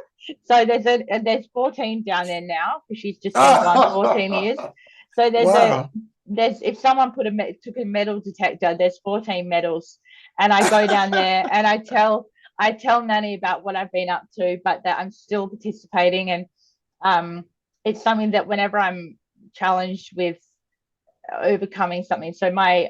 So there's 14 down there now, because she's just been gone 14 years. So there's if someone took a metal detector, there's 14 medals, and I go down there and I tell nanny about what I've been up to, but that I'm still participating. And it's something that whenever I'm challenged with overcoming something, so my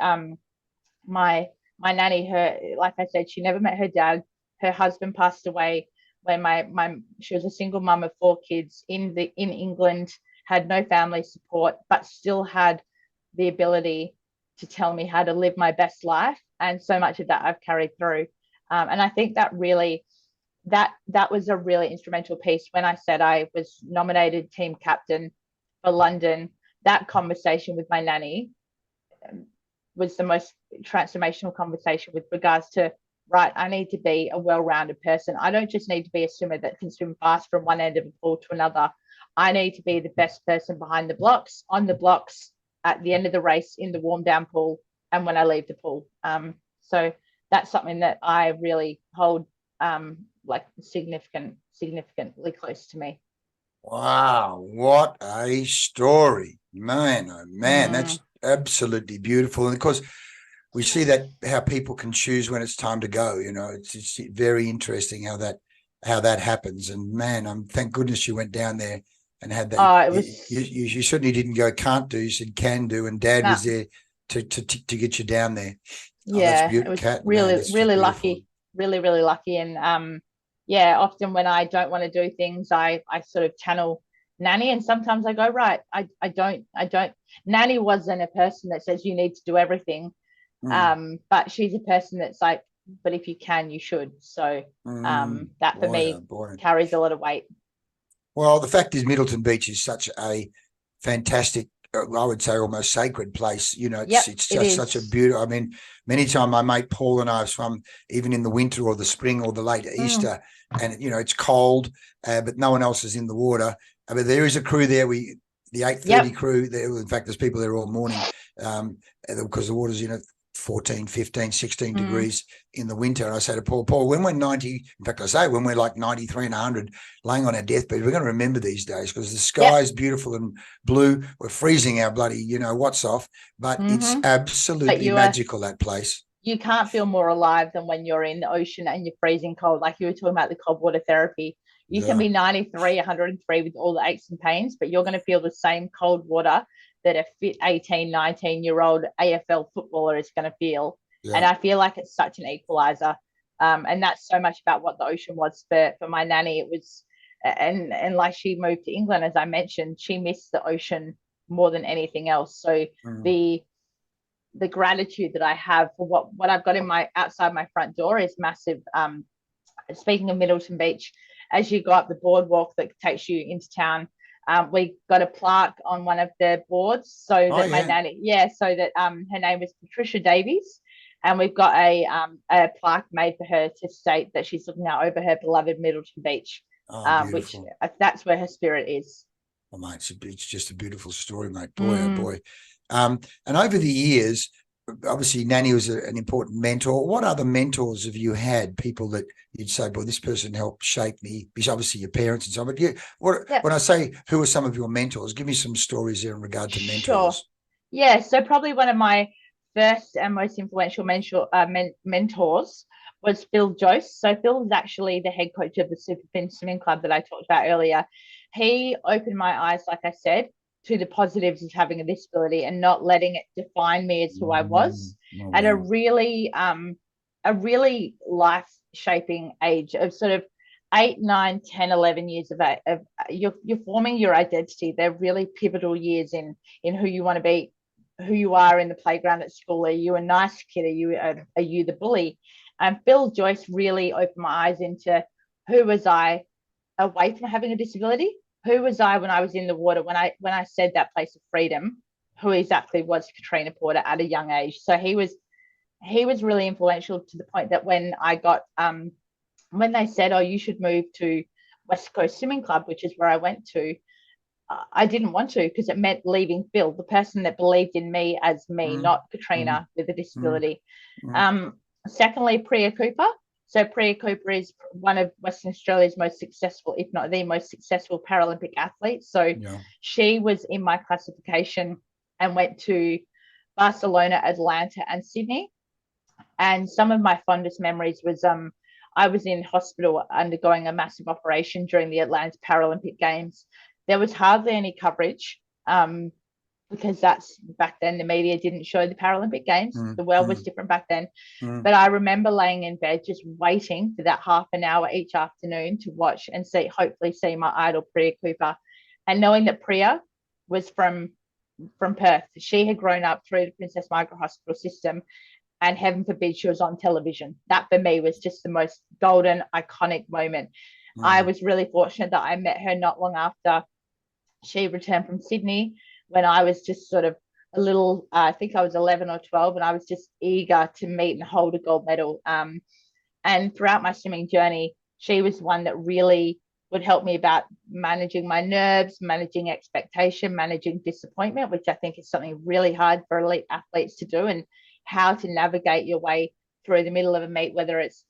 nanny, like I said, she never met her dad. Her husband passed away when she was a single mum of 4 kids in England, had no family support, but still had the ability to tell me how to live my best life. And so much of that I've carried through. And I think that really, that was a really instrumental piece. When I said I was nominated team captain for London, that conversation with my nanny was the most transformational conversation with regards to, right, I need to be a well-rounded person. I don't just need to be a swimmer that can swim fast from one end of a pool to another. I need to be the best person behind the blocks, on the blocks, at the end of the race, in the warm down pool, and when I leave the pool. So that's something that I really hold like significantly close to me.
Wow, what a story, man! Oh man, that's absolutely beautiful. And of course, we see that how people can choose when it's time to go. You know, it's very interesting how that happens. And man, thank goodness you went down there and had that. You certainly didn't go can't do. You said can do, and Dad was there to get you down there.
Yeah, it was really lucky, really lucky. And often when I don't want to do things, I sort of channel nanny, and sometimes I go, right, I don't. Nanny wasn't a person that says you need to do everything. But she's a person that's like, but if you can, you should. So that for me
boy.
carries a lot of weight.
Well, the fact is, Middleton Beach is such a fantastic, I would say almost sacred place. You know, it's just such a beautiful. I mean, many times my mate Paul and I have swum even in the winter or the spring or the late Easter, and you know it's cold, but no one else is in the water. But there is a crew there. The 8:30 crew there. In fact, there's people there all morning because the water's 14, 15, 16 degrees in the winter. And I say to Paul, when we're 90, in fact, I say when we're like 93 and 100, laying on our deathbed, we're going to remember these days because the sky is beautiful and blue. We're freezing our bloody, what's off, but it's absolutely magical, that place.
You can't feel more alive than when you're in the ocean and you're freezing cold. Like you were talking about the cold water therapy. You can be 93, 103 with all the aches and pains, but you're going to feel the same cold water that a fit 18, 19-year-old AFL footballer is going to feel. And I feel like it's such an equalizer. And that's so much about what the ocean was for my nanny. It was, and like she moved to England, as I mentioned, she missed the ocean more than anything else. So the gratitude that I have for what I've got in outside my front door is massive. Speaking of Middleton Beach, as you go up the boardwalk that takes you into town, we got a plaque on one of the boards so that my nanny, so that her name was Patricia Davies, and we've got a plaque made for her to state that she's looking out over her beloved Middleton Beach, which that's where her spirit is.
Oh, mate, it's just a beautiful story, mate. Boy, oh boy. And over the years, obviously Nanny was an important mentor. What other mentors have you had? People that you'd say, boy, this person helped shape me, because obviously your parents and so on. But when I say who are some of your mentors, give me some stories there in regard to mentors.
Sure. Yeah, so probably one of my first and most influential mentors was Phil Jost. So Phil was actually the head coach of the Superfin Swimming Club that I talked about earlier. He opened my eyes, like I said, to the positives of having a disability and not letting it define me as who I was at a really life-shaping age of sort of 8, 9, 10, 11 years of you're forming your identity. They're really pivotal years in who you want to be, who you are in the playground at school. Are you a nice kid? Are you the bully? And Phil Joyce really opened my eyes into who was I away from having a disability. Who was I when I was in the water? When I said that place of freedom, who exactly was Katrina Porter at a young age? So he was really influential to the point that when I got when they said, oh, you should move to West Coast Swimming Club, which is where I went to, I didn't want to, because it meant leaving Phil, the person that believed in me as me, not Katrina with a disability. Secondly, Priya Cooper. So Priya Cooper is one of Western Australia's most successful, if not the most successful Paralympic athletes. So she was in my classification and went to Barcelona, Atlanta, and Sydney. And some of my fondest memories was I was in hospital undergoing a massive operation during the Atlanta Paralympic Games. There was hardly any coverage because that's back then the media didn't show the Paralympic Games. The world was different back then. But I remember laying in bed just waiting for that half an hour each afternoon to watch and hopefully see my idol Priya Cooper, and knowing that Priya was from Perth. She had grown up through the Princess Margaret Hospital system, and heaven forbid she was on television. That for me was just the most golden, iconic moment. I was really fortunate that I met her not long after she returned from Sydney, when I was just sort of a little, I think I was 11 or 12, and I was just eager to meet and hold a gold medal. And throughout my swimming journey, she was one that really would help me about managing my nerves, managing expectation, managing disappointment, which I think is something really hard for elite athletes to do, and how to navigate your way through the middle of a meet, whether it's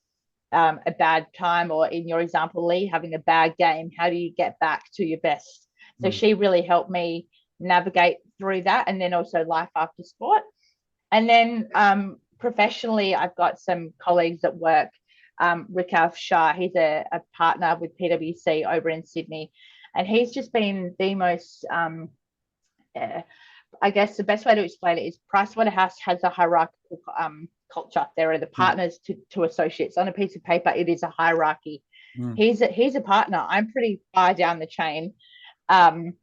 a bad time or, in your example, Leigh, having a bad game. How do you get back to your best? So she really helped me navigate through that, and then also life after sport. And then professionally, I've got some colleagues at work. Rikav Shah, he's a partner with PwC over in Sydney, and he's just been the most I guess the best way to explain it is Pricewaterhouse has a hierarchical culture. There are the partners to associates. On a piece of paper, it is a hierarchy. He's a partner. I'm pretty far down the chain. And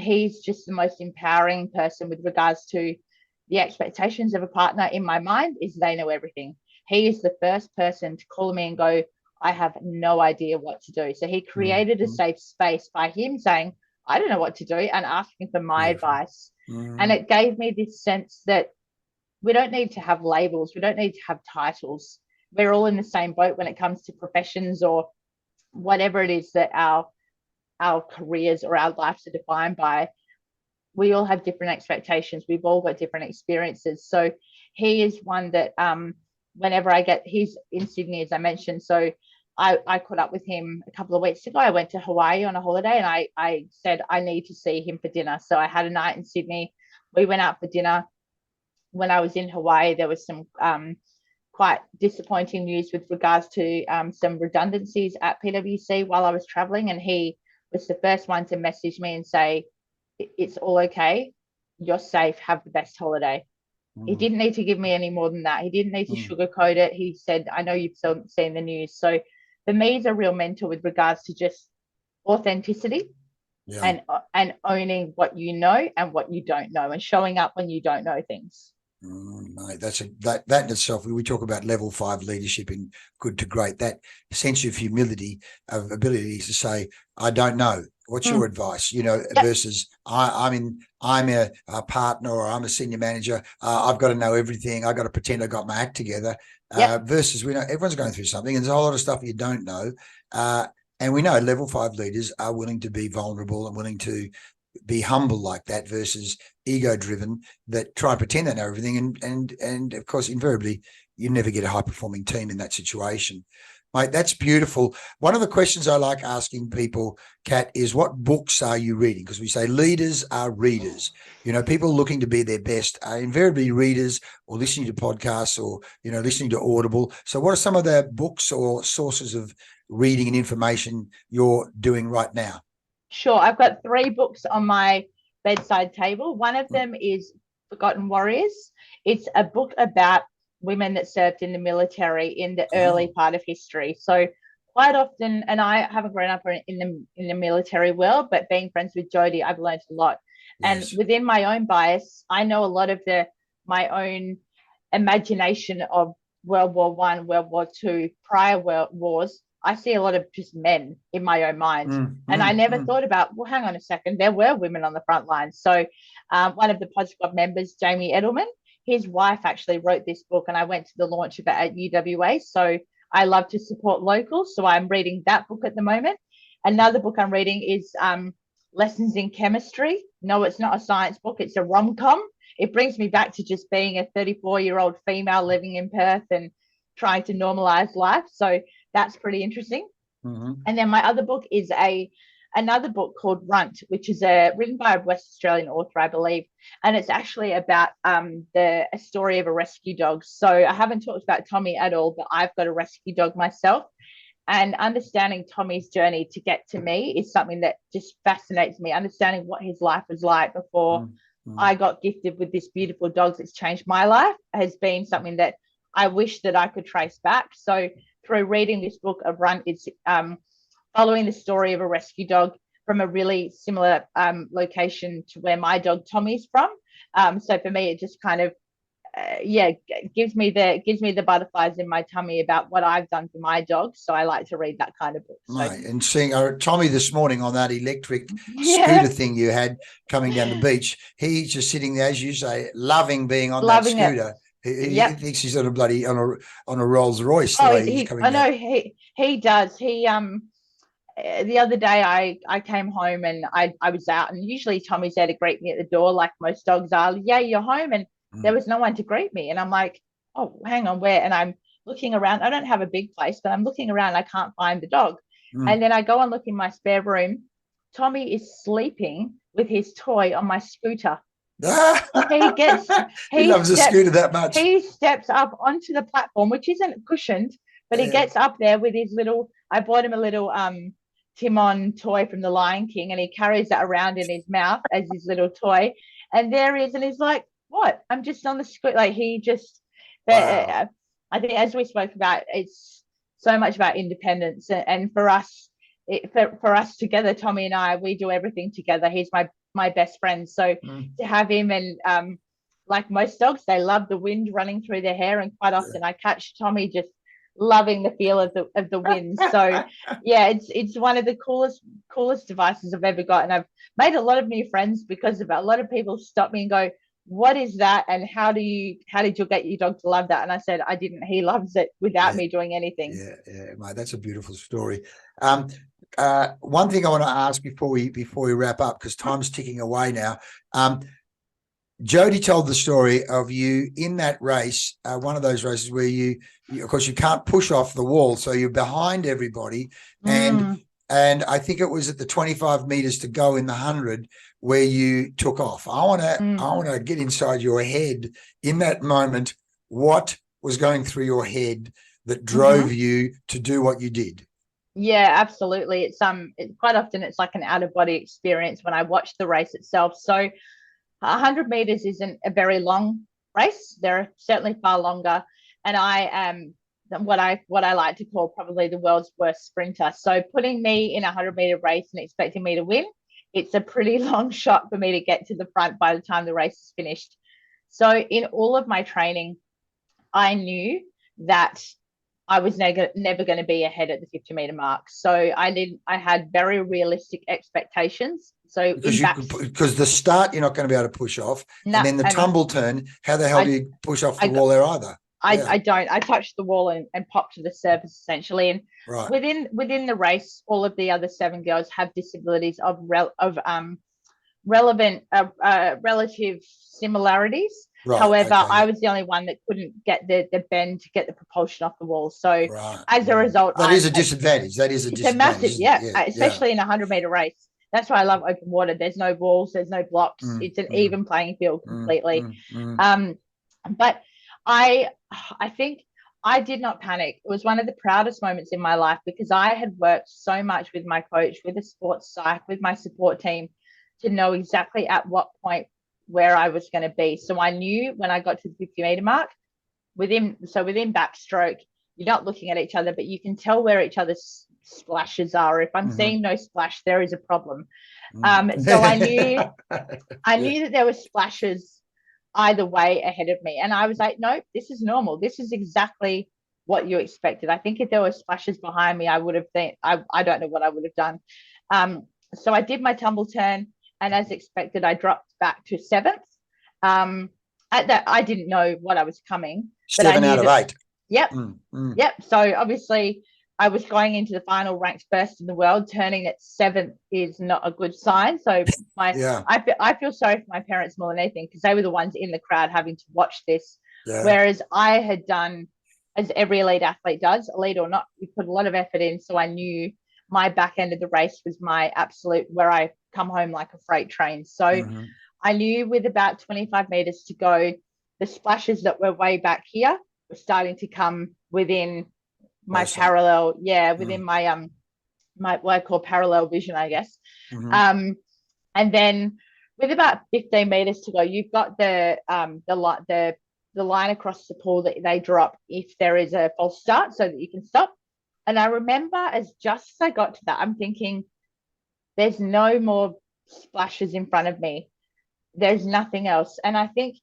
he's just the most empowering person with regards to the expectations of a partner. In my mind, is they know everything. he is the first person to call me and go, I have no idea what to do. So he created a safe space by him saying, I don't know what to do, and asking for my advice. And it gave me this sense that we don't need to have labels. We don't need to have titles. We're all in the same boat when it comes to professions or whatever it is that our careers or our lives are defined by. We all have different expectations. We've all got different experiences. So he is one that whenever he's in Sydney, as I mentioned. So I caught up with him a couple of weeks ago. I went to Hawaii on a holiday, and I said, I need to see him for dinner. So I had a night in Sydney. We went out for dinner. When I was in Hawaii, there was some quite disappointing news with regards to some redundancies at PwC while I was traveling. And he was the first one to message me and say, it's all okay. You're safe. Have the best holiday. He didn't need to give me any more than that. He didn't need to sugarcoat it. He said, I know you've seen the news. So for me, he's a real mentor with regards to just authenticity and owning what you know and what you don't know, and showing up when you don't know things.
Mate, that in itself, we talk about level 5 leadership in Good to Great, that sense of humility, of ability to say, I don't know. What's your advice? Versus I'm a partner, or I'm a senior manager. I've got to know everything. I've got to pretend I got my act together. Versus, we know everyone's going through something, and there's a whole lot of stuff you don't know. And we know level 5 leaders are willing to be vulnerable and willing to be humble like that, versus ego-driven that try and pretend they know everything. And of course, invariably, you never get a high-performing team in that situation. Mate, that's beautiful. One of the questions I like asking people, Kat, is what books are you reading? Because we say leaders are readers. People looking to be their best are invariably readers, or listening to podcasts, or, listening to Audible. So what are some of the books or sources of reading and information you're doing right now?
Sure. I've got 3 books on my bedside table. One of them is Forgotten Warriors. It's a book about women that served in the military in the early part of history. So quite often, and I haven't grown up in the military world, but being friends with Jodie, I've learned a lot. Yes. And within my own bias, I know a lot of my own imagination of World War I, World War II, prior wars. I see a lot of just men in my own mind. And I never thought about, well, hang on a second, there were women on the front lines. So one of the Pod Squad members, Jamie Edelman, his wife actually wrote this book, and I went to the launch of it at UWA. So I love to support locals. So I'm reading that book at the moment. Another book I'm reading is Lessons in Chemistry. No, it's not a science book. It's a rom-com. It brings me back to just being a 34-year-old female living in Perth and trying to normalize life. So that's pretty interesting. And then my other book is another book called Runt, which is written by a West Australian author, I believe. And it's actually about a story of a rescue dog. So I haven't talked about Tommy at all, but I've got a rescue dog myself. And understanding Tommy's journey to get to me is something that just fascinates me. Understanding what his life was like before I got gifted with this beautiful dog that's changed my life has been something that I wish that I could trace back. So through reading this book of Run, it's following the story of a rescue dog from a really similar location to where my dog Tommy's from. So for me, it just kind of gives me the butterflies in my tummy about what I've done for my dog. So I like to read that kind of book. So.
Right. And seeing Tommy this morning on that electric scooter thing you had coming down the beach, he's just sitting there, as you say, loving being on that scooter. He thinks he's on a bloody on a Rolls Royce.
I know he does. He the other day I came home and I was out, and usually Tommy's there to greet me at the door like most dogs are. Yeah, you're home. And there was no one to greet me. And I'm like, oh, hang on, where? And I'm looking around. I don't have a big place, but I'm looking around. I can't find the dog. And then I go and look in my spare room. Tommy is sleeping with his toy on my scooter.
He loves a scooter that much.
He steps up onto the platform, which isn't cushioned, but he gets up there with his little, I bought him a little Timon toy from the Lion King, and he carries that around in his mouth as his little toy. And there he is, and he's like, what? I'm just on the scooter. Like he just, I think as we spoke about, it's so much about independence. And for us, for us together, Tommy and I, we do everything together. He's my best friend. So to have him and like most dogs, they love the wind running through their hair, and quite often I catch Tommy just loving the feel of the wind. So yeah, it's one of the coolest devices I've ever got, and I've made a lot of new friends because of it. A lot of people stop me and go, "What is that? And how did you get your dog to love that?" And I said, "I didn't. He loves it without me doing anything."
Yeah, mate, that's a beautiful story. One thing I want to ask before we wrap up, because time's ticking away now. Jody told the story of you in that race, one of those races where you of course you can't push off the wall, so you're behind everybody, and I think it was at the 25 meters to go in the 100 where you took off. I want to get inside your head in that moment. What was going through your head that drove you to do what you did?
Yeah, absolutely. It's quite often it's like an out of body experience when I watch the race itself. So 100 meters isn't a very long race. They're certainly far longer. And I am what I like to call probably the world's worst sprinter. So putting me in a 100-meter race and expecting me to win, it's a pretty long shot for me to get to the front by the time the race is finished. So in all of my training, I knew that I was never going to be ahead at the 50-meter mark. So I had very realistic expectations. So
because the start you're not going to be able to push off, and then the tumble turn, how the hell do you push off the wall there either?
I don't. I touched the wall and popped to the surface essentially. And within the race, all of the other 7 girls have disabilities of relevant relative similarities.
Right,
however, I was the only one that couldn't get the bend to get the propulsion off the wall. So as a result,
that is a disadvantage. That is a disadvantage.
It's a massive, especially in a 100-meter race. That's why I love open water. There's no walls, there's no blocks. It's an even playing field completely. But I think I did not panic. It was one of the proudest moments in my life because I had worked so much with my coach, with the sports psych, with my support team to know exactly at what point where I was going to be. So I knew when I got to the 50-meter mark, within backstroke, you're not looking at each other, but you can tell where each other's splashes are. If I'm seeing no splash, there is a problem. So I knew that there were splashes either way ahead of me. And I was like, nope, this is normal. This is exactly what you expected. I think if there were splashes behind me, I would have think I don't know what I would have done. So I did my tumble turn, and as expected, I dropped back to 7th. At that, I didn't know what I was coming.
7 out of 8.
Yep. Yep. So obviously I was going into the final ranked first in the world. Turning at 7th is not a good sign. So I feel sorry for my parents more than anything because they were the ones in the crowd having to watch this. Yeah. Whereas I had done, as every elite athlete does, elite or not, we put a lot of effort in. So I knew my back end of the race was my absolute, where I come home like a freight train. So I knew with about 25 meters to go, the splashes that were way back here were starting to come within my parallel, within my what I call parallel vision, I guess. And then with about 15 meters to go, you've got the line across the pool that they drop if there is a false start so that you can stop. And I remember as I got to that, I'm thinking, there's no more splashes in front of me. There's nothing else. And I think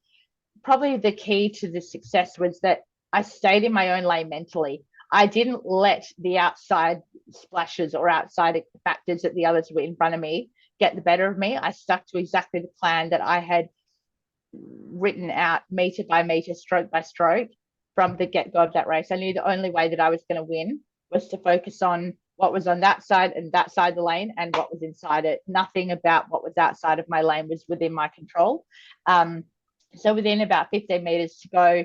probably the key to the success was that I stayed in my own lane mentally. I didn't let the outside splashes or outside factors that the others were in front of me get the better of me. I stuck to exactly the plan that I had written out meter by meter, stroke by stroke from the get-go of that race. I knew the only way that I was going to win was to focus on what was on that side and that side of the lane and what was inside it. Nothing about what was outside of my lane was within my control. So within about 15 meters to go,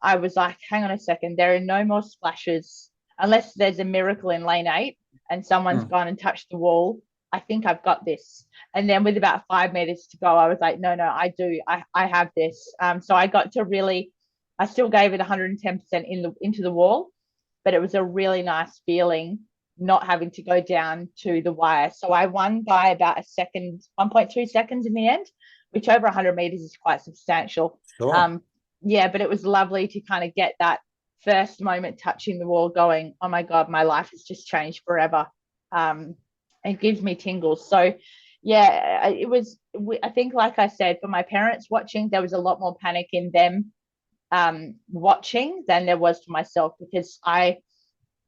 I was like, hang on a second, there are no more splashes unless there's a miracle in lane 8 and someone's gone and touched the wall. I think I've got this. And then with about 5 meters to go, I was like, no, I do. I have this. So I got to really, I still gave it 110% into the wall, but it was a really nice feeling not having to go down to the wire. So I won by about a second, 1.2 seconds in the end, which over 100 meters is quite substantial. Sure. But it was lovely to kind of get that first moment touching the wall going, oh my God, my life has just changed forever. It gives me tingles. So yeah, I think, like I said, for my parents watching, there was a lot more panic in them watching than there was for myself, because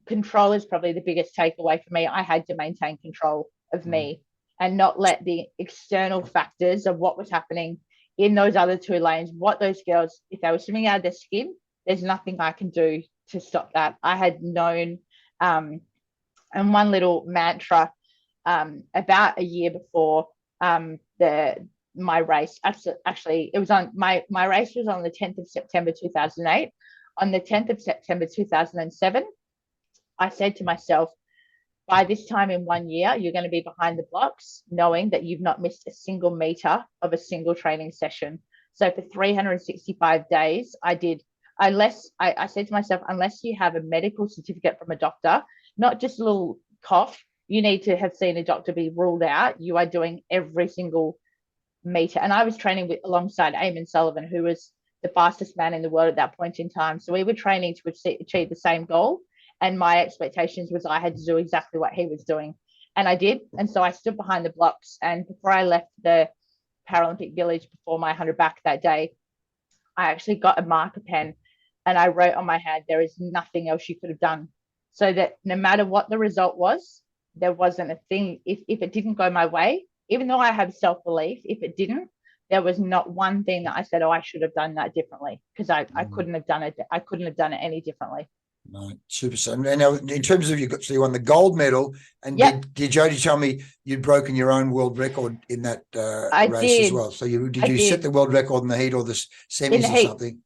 control is probably the biggest takeaway for me. I had to maintain control of me and not let the external factors of what was happening in those other two lanes, what those girls, if they were swimming out of their skin, there's nothing I can do to stop that. I had known, and one little mantra, about a year before the my race. Actually, it was on my race was on the 10th of September 2008. On the 10th of September 2007, I said to myself, by this time in 1 year, you're going to be behind the blocks, knowing that you've not missed a single meter of a single training session. So for 365 days, I said to myself, unless you have a medical certificate from a doctor, not just a little cough, you need to have seen a doctor, be ruled out. You are doing every single meter. And I was training alongside Eamon Sullivan, who was the fastest man in the world at that point in time. So we were training to achieve the same goal. And my expectations was I had to do exactly what he was doing. And I did. And so I stood behind the blocks. And before I left the Paralympic Village, before my 100 back that day, I actually got a marker pen and I wrote on my hand, there is nothing else you could have done. So that no matter what the result was, there wasn't a thing. If it didn't go my way, even though I have self-belief, if it didn't, there was not one thing that I said, oh, I should have done that differently, because I couldn't have done it. I couldn't have done it any differently.
No, super. So now, in terms of so you won the gold medal, and did Jody tell me you'd broken your own world record in that race as well? So did you set the world record in the heat or the semis or something?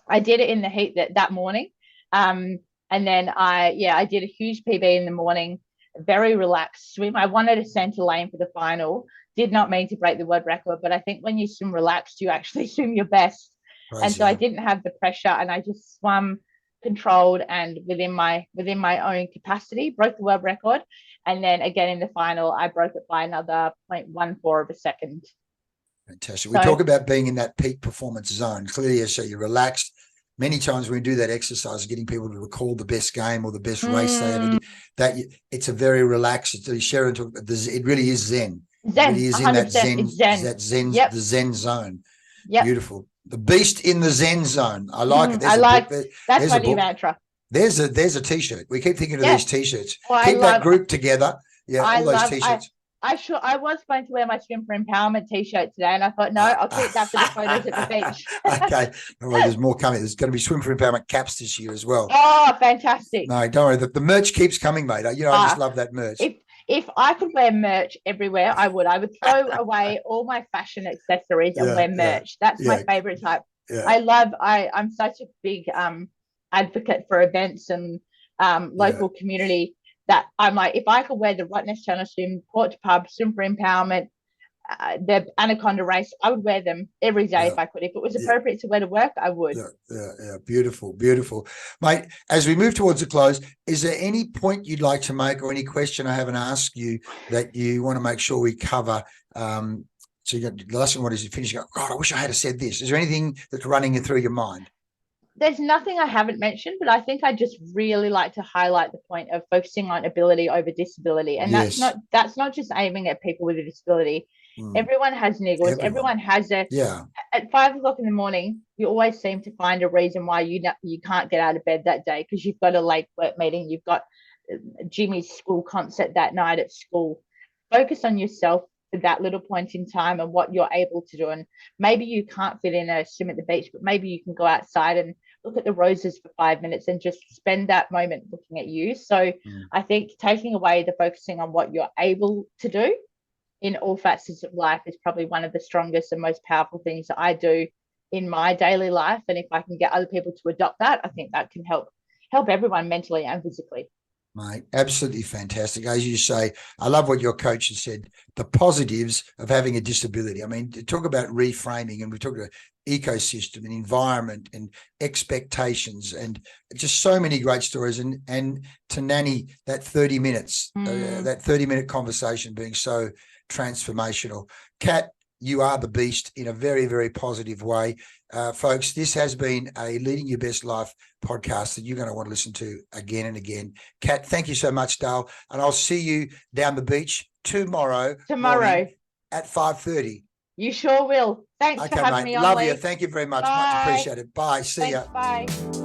I did it in the heat that morning, and then I did a huge PB in the morning. Very relaxed swim. I wanted a center lane for the final. Did not mean to break the world record, but I think when you swim relaxed, you actually swim your best. Crazy. And so I didn't have the pressure, and I just swam controlled and within my own capacity, broke the world record. And then again in the final, I broke it by another 0.14 of a second.
Fantastic. We talk about being in that peak performance zone. Clearly, so you're relaxed. Many times when we do that exercise, getting people to recall the best game or the best race they ever did, that it's a very relaxed. Sharon talked about this. It really is zen. It really is in that zen. The zen zone. Yep. Beautiful. The beast in the zen zone. I like it. That's
my new mantra.
There's a t-shirt. We keep thinking of these t-shirts. Keep that group together. Yeah, all those t-shirts.
I was going to wear my Swim for Empowerment t-shirt today, and I thought, no, I'll keep that for the photos at the beach.
Okay. Well, there's more coming. There's going to be Swim for Empowerment caps this year as well.
Oh, fantastic.
No, don't worry. The merch keeps coming, mate. I just love that merch.
If I could wear merch everywhere, I would. I would throw away all my fashion accessories and wear merch. That's my favorite type. Yeah. I'm such a big advocate for events and local community, that I'm like, if I could wear the Rottnest Channel Swim, Port to Pub, Swim for Empowerment, the Anaconda race, I would wear them every day if I could. If it was appropriate to wear to work, I would.
Yeah. Beautiful. Mate, as we move towards the close, is there any point you'd like to make or any question I haven't asked you that you want to make sure we cover? So you got the last one, what is you finish? You go, God, I wish I had said this. Is there anything that's running through your mind?
There's nothing I haven't mentioned, but I think I just really like to highlight the point of focusing on ability over disability. And that's not just aiming at people with a disability. Everyone has niggles. Everyone has at 5 o'clock in the morning, you always seem to find a reason why you can't get out of bed that day, because you've got a late work meeting, you've got Jimmy's school concert that night at school. Focus on yourself for that little point in time and what you're able to do. And maybe you can't fit in a swim at the beach, but maybe you can go outside and look at the roses for 5 minutes and just spend that moment looking at you. So I think taking away the focusing on what you're able to do in all facets of life is probably one of the strongest and most powerful things that I do in my daily life. And if I can get other people to adopt that, I think that can help everyone mentally and physically.
Mate, absolutely fantastic. As you say, I love what your coach has said, the positives of having a disability. I mean, to talk about reframing, and we talk about ecosystem and environment and expectations and just so many great stories. And to Nanny, that 30 minutes, that 30-minute conversation being so transformational. Kat, you are the beast in a very, very positive way. Folks, this has been a Leading Your Best Life podcast that you're going to want to listen to again and again. Kat, thank you so much, Dale. And I'll see you down the beach tomorrow.
Morning.
at 5:30.
You sure will. Thanks for
Okay,
having
mate.
me on,
Love
Leigh.
you. Thank you very much. Much
Bye.
appreciated. Bye. See ya.
Thanks. Bye.